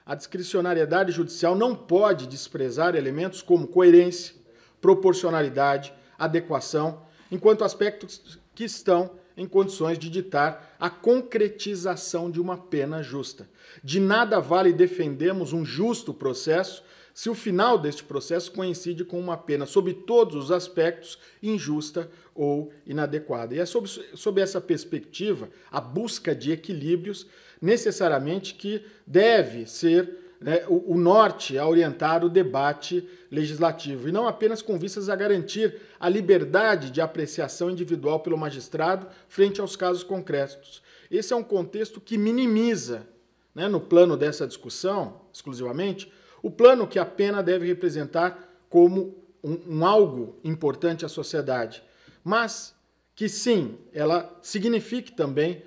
Speaker 6: A discricionariedade judicial não pode desprezar elementos como coerência, proporcionalidade, adequação, enquanto aspectos que estão em condições de ditar a concretização de uma pena justa. De nada vale defendermos um justo processo se o final deste processo coincide com uma pena, sob todos os aspectos, injusta ou inadequada. E é sob essa perspectiva, a busca de equilíbrios, necessariamente que deve ser o norte a orientar o debate legislativo, e não apenas com vistas a garantir a liberdade de apreciação individual pelo magistrado frente aos casos concretos. Esse é um contexto que minimiza, no plano dessa discussão, exclusivamente, o plano que a pena deve representar como um algo importante à sociedade, mas que sim, ela signifique também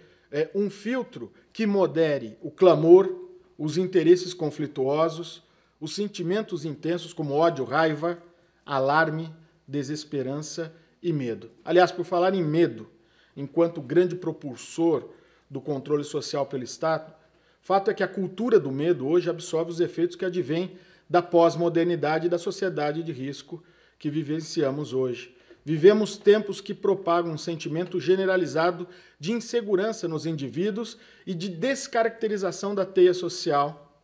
Speaker 6: um filtro que modere o clamor, os interesses conflituosos, os sentimentos intensos como ódio, raiva, alarme, desesperança e medo. Aliás, por falar em medo, enquanto grande propulsor do controle social pelo Estado, fato é que a cultura do medo hoje absorve os efeitos que advêm da pós-modernidade e da sociedade de risco que vivenciamos hoje. Vivemos tempos que propagam um sentimento generalizado de insegurança nos indivíduos e de descaracterização da teia social,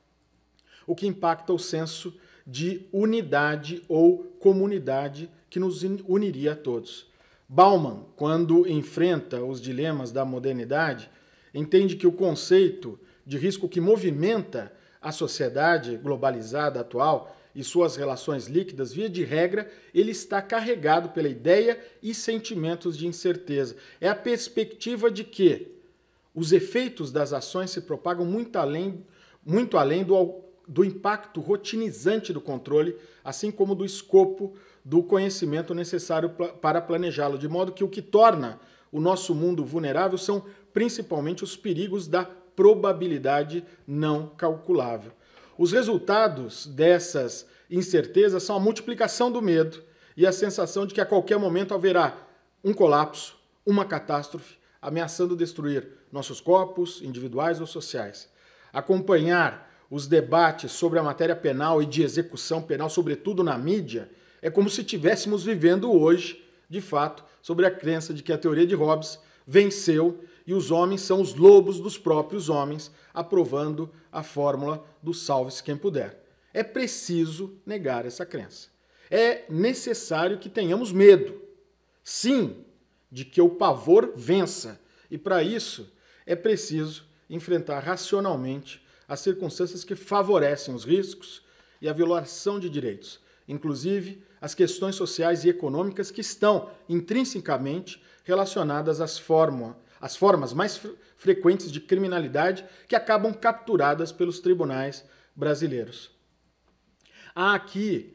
Speaker 6: o que impacta o senso de unidade ou comunidade que nos uniria a todos. Bauman, quando enfrenta os dilemas da modernidade, entende que o conceito de risco que movimenta a sociedade globalizada atual e suas relações líquidas, via de regra, ele está carregado pela ideia e sentimentos de incerteza. É a perspectiva de que os efeitos das ações se propagam muito além do impacto rotinizante do controle, assim como do escopo do conhecimento necessário para planejá-lo, de modo que o que torna o nosso mundo vulnerável são principalmente os perigos da probabilidade não calculável. Os resultados dessas incertezas são a multiplicação do medo e a sensação de que a qualquer momento haverá um colapso, uma catástrofe, ameaçando destruir nossos corpos individuais ou sociais. Acompanhar os debates sobre a matéria penal e de execução penal, sobretudo na mídia, é como se estivéssemos vivendo hoje, de fato, sobre a crença de que a teoria de Hobbes venceu e os homens são os lobos dos próprios homens, aprovando a fórmula do salve-se quem puder. É preciso negar essa crença. É necessário que tenhamos medo, sim, de que o pavor vença. E para isso é preciso enfrentar racionalmente as circunstâncias que favorecem os riscos e a violação de direitos, inclusive as questões sociais e econômicas que estão intrinsecamente relacionadas às formas mais frequentes de criminalidade que acabam capturadas pelos tribunais brasileiros. Há aqui,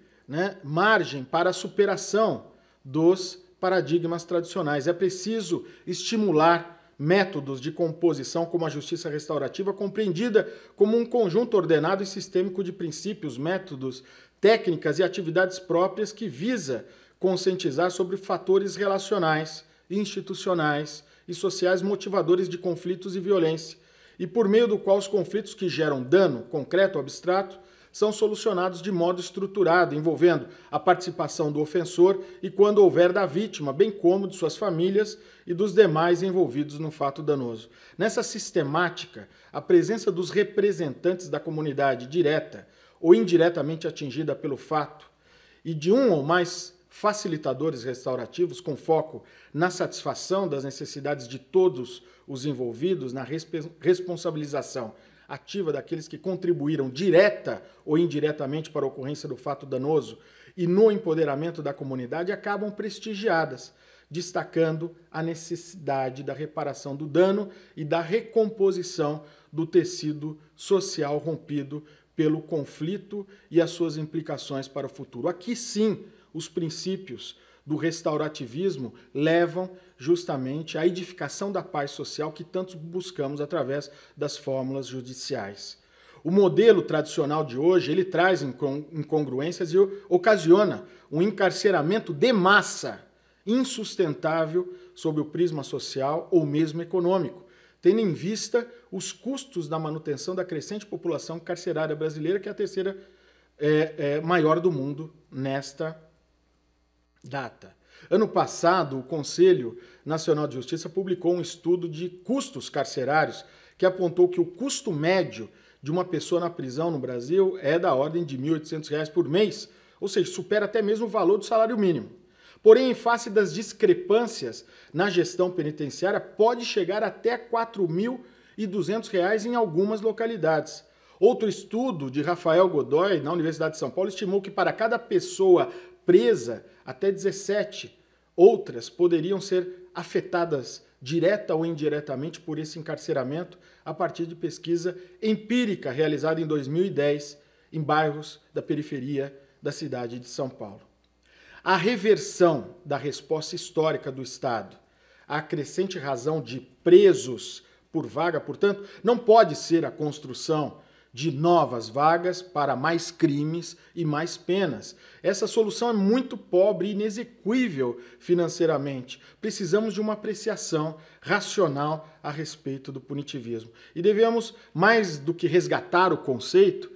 Speaker 6: margem para a superação dos paradigmas tradicionais. É preciso estimular métodos de composição como a justiça restaurativa, compreendida como um conjunto ordenado e sistêmico de princípios, métodos, técnicas e atividades próprias que visa conscientizar sobre fatores relacionais, institucionais e sociais motivadores de conflitos e violência, e por meio do qual os conflitos que geram dano, concreto ou abstrato, são solucionados de modo estruturado, envolvendo a participação do ofensor e, quando houver, da vítima, bem como de suas famílias e dos demais envolvidos no fato danoso. Nessa sistemática, a presença dos representantes da comunidade direta ou indiretamente atingida pelo fato e de um ou mais facilitadores restaurativos com foco na satisfação das necessidades de todos os envolvidos, na responsabilização ativa daqueles que contribuíram direta ou indiretamente para a ocorrência do fato danoso e no empoderamento da comunidade, acabam prestigiadas, destacando a necessidade da reparação do dano e da recomposição do tecido social rompido pelo conflito e as suas implicações para o futuro. Aqui sim, os princípios do restaurativismo levam justamente à edificação da paz social que tanto buscamos através das fórmulas judiciais. O modelo tradicional de hoje, ele traz incongruências e ocasiona um encarceramento de massa insustentável sob o prisma social ou mesmo econômico, tendo em vista os custos da manutenção da crescente população carcerária brasileira, que é a terceira maior do mundo nesta data. Ano passado, o Conselho Nacional de Justiça publicou um estudo de custos carcerários que apontou que o custo médio de uma pessoa na prisão no Brasil é da ordem de R$ 1.800 por mês, ou seja, supera até mesmo o valor do salário mínimo. Porém, em face das discrepâncias na gestão penitenciária, pode chegar até R$ 4.200 em algumas localidades. Outro estudo de Rafael Godoy, na Universidade de São Paulo, estimou que para cada pessoa presa, até 17 outras poderiam ser afetadas direta ou indiretamente por esse encarceramento a partir de pesquisa empírica realizada em 2010 em bairros da periferia da cidade de São Paulo. A reversão da resposta histórica do Estado à crescente razão de presos por vaga, portanto, não pode ser a construção de novas vagas para mais crimes e mais penas. Essa solução é muito pobre e inexequível financeiramente. Precisamos de uma apreciação racional a respeito do punitivismo. E devemos, mais do que resgatar o conceito,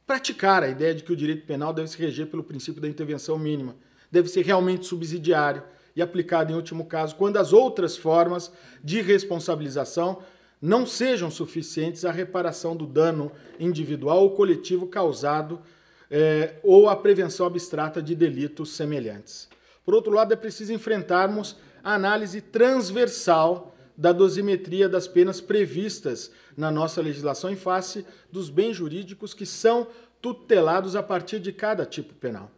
Speaker 6: praticar a ideia de que o direito penal deve se reger pelo princípio da intervenção mínima. Deve ser realmente subsidiário e aplicado, em último caso, quando as outras formas de responsabilização não sejam suficientes à reparação do dano individual ou coletivo causado ou à prevenção abstrata de delitos semelhantes. Por outro lado, é preciso enfrentarmos a análise transversal da dosimetria das penas previstas na nossa legislação em face dos bens jurídicos que são tutelados a partir de cada tipo penal.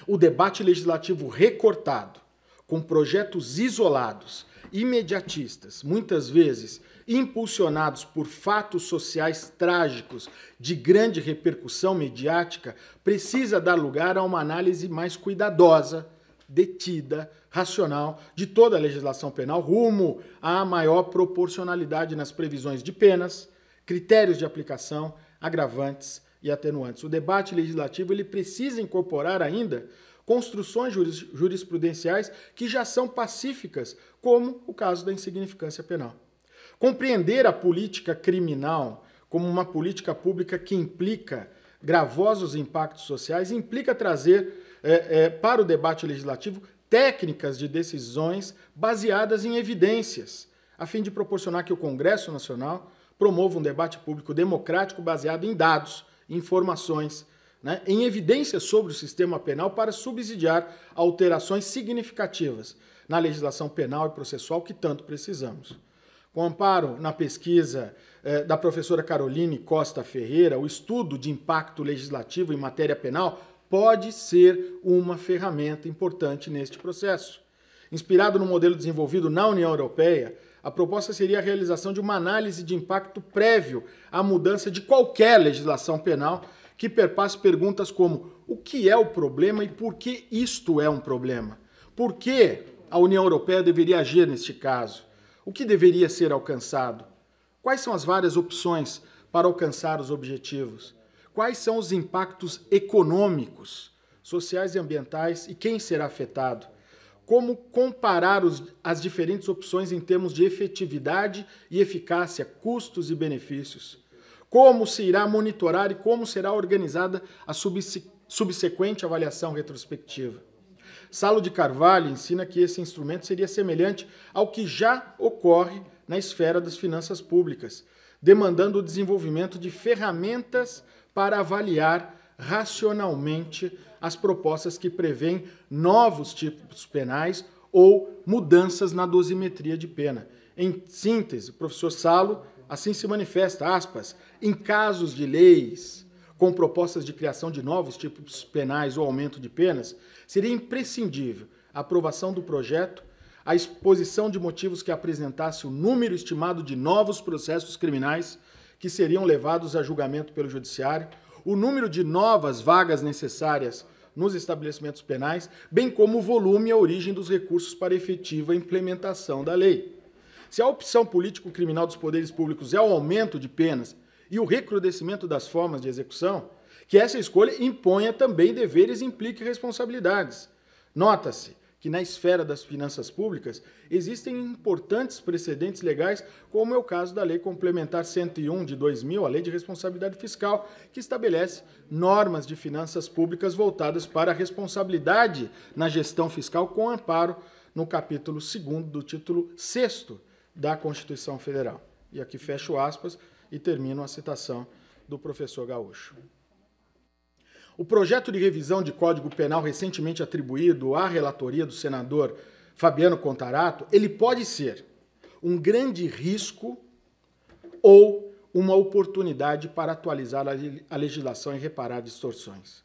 Speaker 6: O debate legislativo recortado, com projetos isolados, imediatistas, muitas vezes impulsionados por fatos sociais trágicos de grande repercussão mediática, precisa dar lugar a uma análise mais cuidadosa, detida, racional de toda a legislação penal rumo à maior proporcionalidade nas previsões de penas, critérios de aplicação, agravantes e atenuantes. O debate legislativo ele precisa incorporar ainda construções jurisprudenciais que já são pacíficas, como o caso da insignificância penal. Compreender a política criminal como uma política pública que implica gravosos impactos sociais implica trazer para o debate legislativo técnicas de decisões baseadas em evidências, a fim de proporcionar que o Congresso Nacional promova um debate público democrático baseado em dados, informações, em evidências sobre o sistema penal para subsidiar alterações significativas na legislação penal e processual que tanto precisamos. Com amparo na pesquisa da professora Caroline Costa Ferreira, o estudo de impacto legislativo em matéria penal pode ser uma ferramenta importante neste processo. Inspirado no modelo desenvolvido na União Europeia, a proposta seria a realização de uma análise de impacto prévio à mudança de qualquer legislação penal que perpasse perguntas como: o que é o problema e por que isto é um problema? Por que a União Europeia deveria agir neste caso? O que deveria ser alcançado? Quais são as várias opções para alcançar os objetivos? Quais são os impactos econômicos, sociais e ambientais e quem será afetado? Como comparar as diferentes opções em termos de efetividade e eficácia, custos e benefícios? Como se irá monitorar e como será organizada a subsequente avaliação retrospectiva? Salo de Carvalho ensina que esse instrumento seria semelhante ao que já ocorre na esfera das finanças públicas, demandando o desenvolvimento de ferramentas para avaliar racionalmente as propostas que prevêem novos tipos penais ou mudanças na dosimetria de pena. Em síntese, o professor Salo assim se manifesta, aspas, em casos de leis com propostas de criação de novos tipos penais ou aumento de penas, seria imprescindível a aprovação do projeto, a exposição de motivos que apresentasse o número estimado de novos processos criminais que seriam levados a julgamento pelo judiciário, o número de novas vagas necessárias nos estabelecimentos penais, bem como o volume e a origem dos recursos para efetiva implementação da lei. Se a opção político-criminal dos poderes públicos é o aumento de penas e o recrudescimento das formas de execução, que essa escolha imponha também deveres e implique responsabilidades. Nota-se que na esfera das finanças públicas existem importantes precedentes legais, como é o caso da Lei Complementar 101 de 2000, a Lei de Responsabilidade Fiscal, que estabelece normas de finanças públicas voltadas para a responsabilidade na gestão fiscal com amparo no capítulo 2º do título 6º da Constituição Federal. E aqui fecho aspas e termino a citação do professor Gaúcho. O projeto de revisão de Código Penal recentemente atribuído à relatoria do senador Fabiano Contarato, ele pode ser um grande risco ou uma oportunidade para atualizar a legislação e reparar distorções.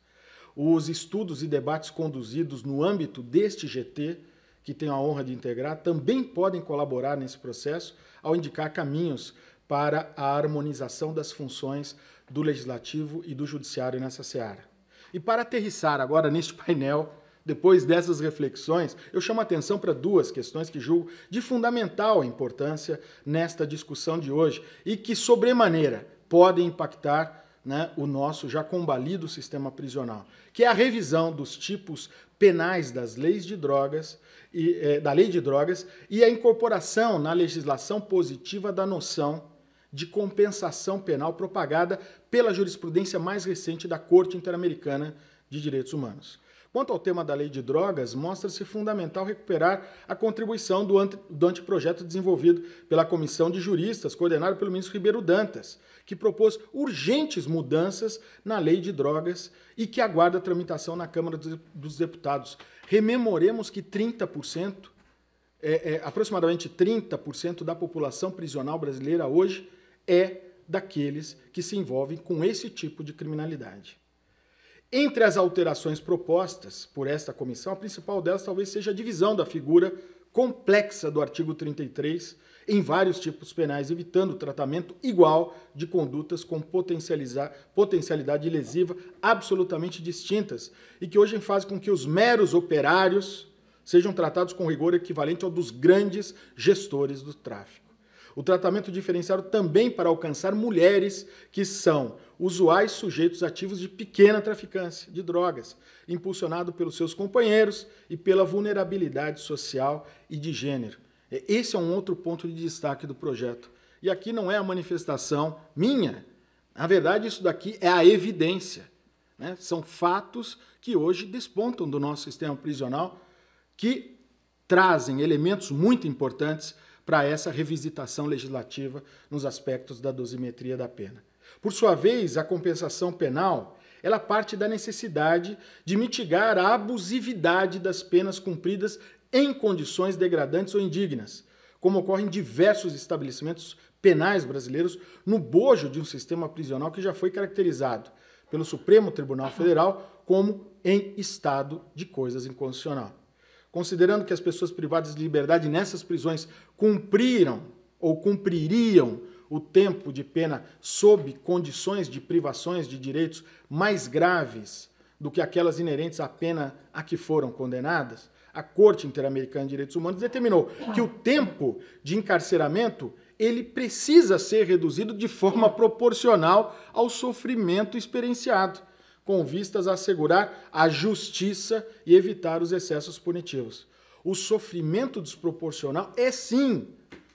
Speaker 6: Os estudos e debates conduzidos no âmbito deste GT, que tenho a honra de integrar, também podem colaborar nesse processo ao indicar caminhos para a harmonização das funções do Legislativo e do Judiciário nessa seara. E para aterrissar agora neste painel, depois dessas reflexões, eu chamo a atenção para duas questões que julgo de fundamental importância nesta discussão de hoje e que, sobremaneira, podem impactar o nosso já combalido sistema prisional, que é a revisão dos tipos penais das leis de drogas da lei de drogas e a incorporação na legislação positiva da noção de compensação penal propagada pela jurisprudência mais recente da Corte Interamericana de Direitos Humanos. Quanto ao tema da lei de drogas, mostra-se fundamental recuperar a contribuição do anteprojeto desenvolvido pela Comissão de Juristas, coordenado pelo ministro Ribeiro Dantas, que propôs urgentes mudanças na lei de drogas e que aguarda a tramitação na Câmara dos Deputados. Rememoremos que 30% aproximadamente 30% da população prisional brasileira hoje é daqueles que se envolvem com esse tipo de criminalidade. Entre as alterações propostas por esta comissão, a principal delas talvez seja a divisão da figura complexa do artigo 33 em vários tipos penais, evitando o tratamento igual de condutas com potencialidade lesiva absolutamente distintas e que hoje fazem com que os meros operários sejam tratados com rigor equivalente ao dos grandes gestores do tráfico. O tratamento diferenciado também para alcançar mulheres que são usuais sujeitos ativos de pequena traficância de drogas, impulsionado pelos seus companheiros e pela vulnerabilidade social e de gênero. Esse é um outro ponto de destaque do projeto. E aqui não é a manifestação minha. Na verdade, isso daqui é a evidência, né? São fatos que hoje despontam do nosso sistema prisional, que trazem elementos muito importantes para essa revisitação legislativa nos aspectos da dosimetria da pena. Por sua vez, a compensação penal, ela parte da necessidade de mitigar a abusividade das penas cumpridas em condições degradantes ou indignas, como ocorre em diversos estabelecimentos penais brasileiros, no bojo de um sistema prisional que já foi caracterizado pelo Supremo Tribunal Federal como em estado de coisas inconstitucional. Considerando que as pessoas privadas de liberdade nessas prisões cumpriram ou cumpririam o tempo de pena sob condições de privações de direitos mais graves do que aquelas inerentes à pena a que foram condenadas, a Corte Interamericana de Direitos Humanos determinou que o tempo de encarceramento ele precisa ser reduzido de forma proporcional ao sofrimento experienciado, com vistas a assegurar a justiça e evitar os excessos punitivos. O sofrimento desproporcional é, sim,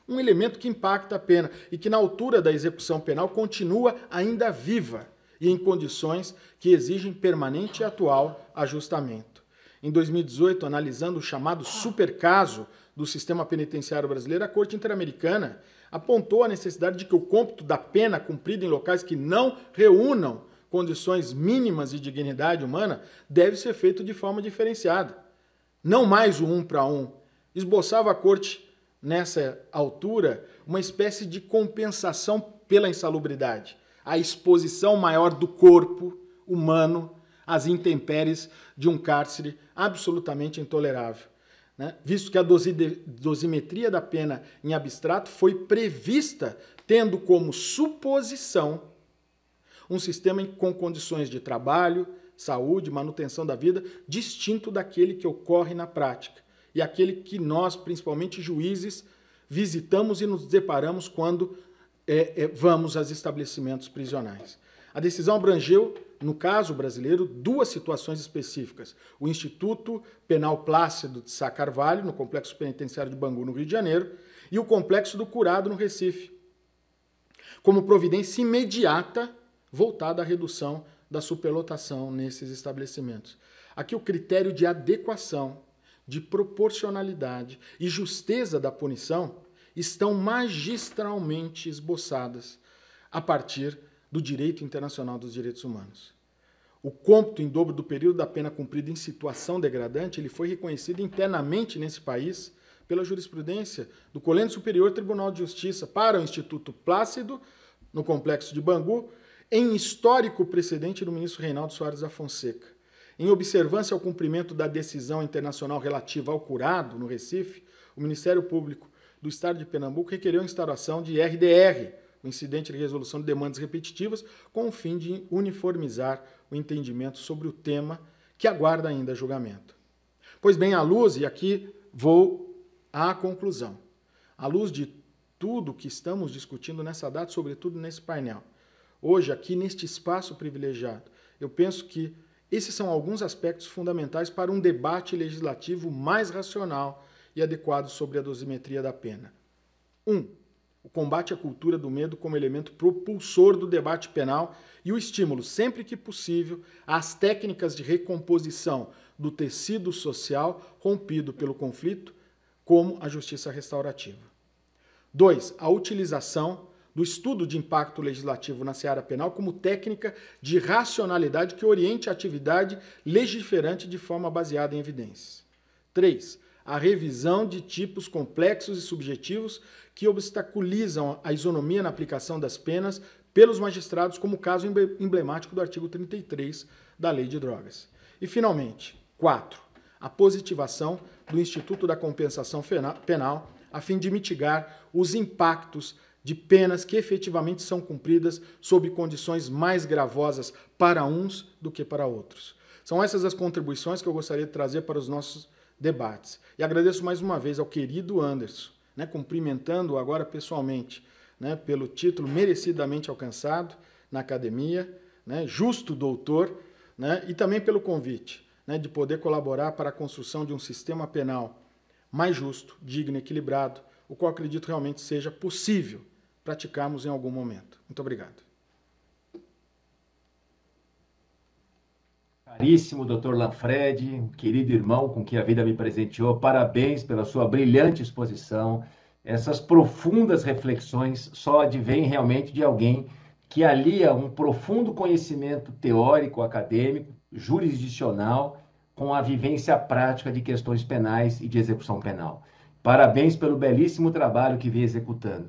Speaker 6: um elemento que impacta a pena e que, na altura da execução penal, continua ainda viva e em condições que exigem permanente e atual ajustamento. Em 2018, analisando o chamado supercaso do sistema penitenciário brasileiro, a Corte Interamericana apontou a necessidade de que o cômputo da pena cumprida em locais que não reúnam condições mínimas de dignidade humana deve ser feito de forma diferenciada. Não mais o 1 para 1. Esboçava a Corte, nessa altura, uma espécie de compensação pela insalubridade, a exposição maior do corpo humano às intempéries de um cárcere absolutamente intolerável, né? Visto que a dosimetria da pena em abstrato foi prevista tendo como suposição um sistema com condições de trabalho, saúde, manutenção da vida, distinto daquele que ocorre na prática e aquele que nós, principalmente juízes, visitamos e nos deparamos quando vamos aos estabelecimentos prisionais. A decisão abrangeu, no caso brasileiro, duas situações específicas. O Instituto Penal Plácido de Sá Carvalho, no Complexo Penitenciário de Bangu, no Rio de Janeiro, e o Complexo do Curado, no Recife, como providência imediata voltada à redução da superlotação nesses estabelecimentos. Aqui o critério de adequação, de proporcionalidade e justeza da punição estão magistralmente esboçadas a partir do direito internacional dos direitos humanos. O cômputo em dobro do período da pena cumprida em situação degradante ele foi reconhecido internamente nesse país pela jurisprudência do Colégio Superior Tribunal de Justiça para o Instituto Plácido, no Complexo de Bangu, em histórico precedente do ministro Reinaldo Soares da Fonseca. Em observância ao cumprimento da decisão internacional relativa ao curado, no Recife, o Ministério Público do Estado de Pernambuco requereu a instauração de RDR, o Incidente de Resolução de Demandas Repetitivas, com o fim de uniformizar o entendimento sobre o tema que aguarda ainda julgamento. Pois bem, à luz, e aqui vou à conclusão, à luz de tudo que estamos discutindo nessa data, sobretudo nesse painel, hoje, aqui neste espaço privilegiado, eu penso que esses são alguns aspectos fundamentais para um debate legislativo mais racional e adequado sobre a dosimetria da pena. 1. O combate à cultura do medo como elemento propulsor do debate penal e o estímulo, sempre que possível, às técnicas de recomposição do tecido social rompido pelo conflito, como a justiça restaurativa. 2. A utilização do estudo de impacto legislativo na seara penal como técnica de racionalidade que oriente a atividade legiferante de forma baseada em evidências. 3. a revisão de tipos complexos e subjetivos que obstaculizam a isonomia na aplicação das penas pelos magistrados, como o caso emblemático do artigo 33 da Lei de Drogas. E, finalmente, 4. A positivação do Instituto da Compensação Penal a fim de mitigar os impactos de penas que efetivamente são cumpridas sob condições mais gravosas para uns do que para outros. São essas as contribuições que eu gostaria de trazer para os nossos debates. E agradeço mais uma vez ao querido Anderson, cumprimentando-o agora pessoalmente, pelo título merecidamente alcançado na academia, justo doutor, e também pelo convite de poder colaborar para a construção de um sistema penal mais justo, digno e equilibrado, o qual acredito realmente seja possível praticarmos em algum momento. Muito obrigado.
Speaker 2: Caríssimo Dr. Lanfredi, querido irmão com quem a vida me presenteou, parabéns pela sua brilhante exposição. Essas profundas reflexões só advêm realmente de alguém que alia um profundo conhecimento teórico, acadêmico, jurisdicional, com a vivência prática de questões penais e de execução penal. Parabéns pelo belíssimo trabalho que vem executando.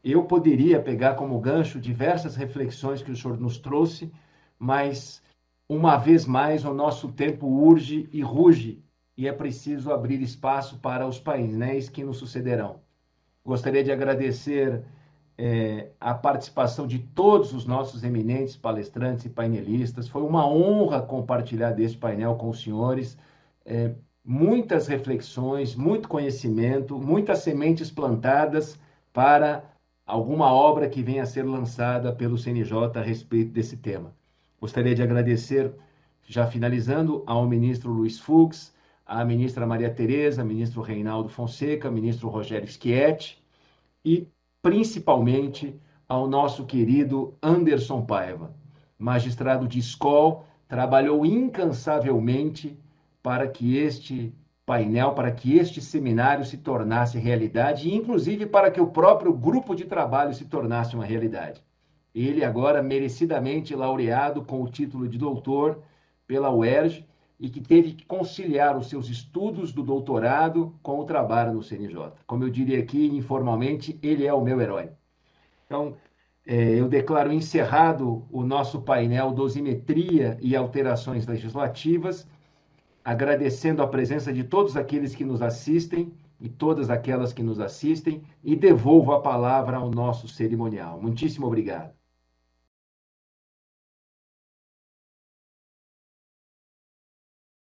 Speaker 2: Eu poderia pegar como gancho diversas reflexões que o senhor nos trouxe, mas, uma vez mais, o nosso tempo urge e ruge, e é preciso abrir espaço para os painéis que nos sucederão. Gostaria de agradecer a participação de todos os nossos eminentes palestrantes e painelistas. Foi uma honra compartilhar deste painel com os senhores. Muitas reflexões, muito conhecimento, muitas sementes plantadas para alguma obra que venha a ser lançada pelo CNJ a respeito desse tema. Gostaria de agradecer, já finalizando, ao ministro Luiz Fux, à ministra Maria Tereza, ministro Reinaldo Fonseca, ministro Rogério Schietti e, principalmente, ao nosso querido Anderson Paiva, magistrado de escola, trabalhou incansavelmente para que este painel, para que este seminário se tornasse realidade e, inclusive, para que o próprio grupo de trabalho se tornasse uma realidade. Ele agora merecidamente laureado com o título de doutor pela UERJ e que teve que conciliar os seus estudos do doutorado com o trabalho no CNJ. Como eu diria aqui informalmente, ele é o meu herói. Então, eu declaro encerrado o nosso painel Dosimetria e Alterações Legislativas, agradecendo a presença de todos aqueles que nos assistem e todas aquelas que nos assistem, e devolvo a palavra ao nosso cerimonial. Muitíssimo obrigado.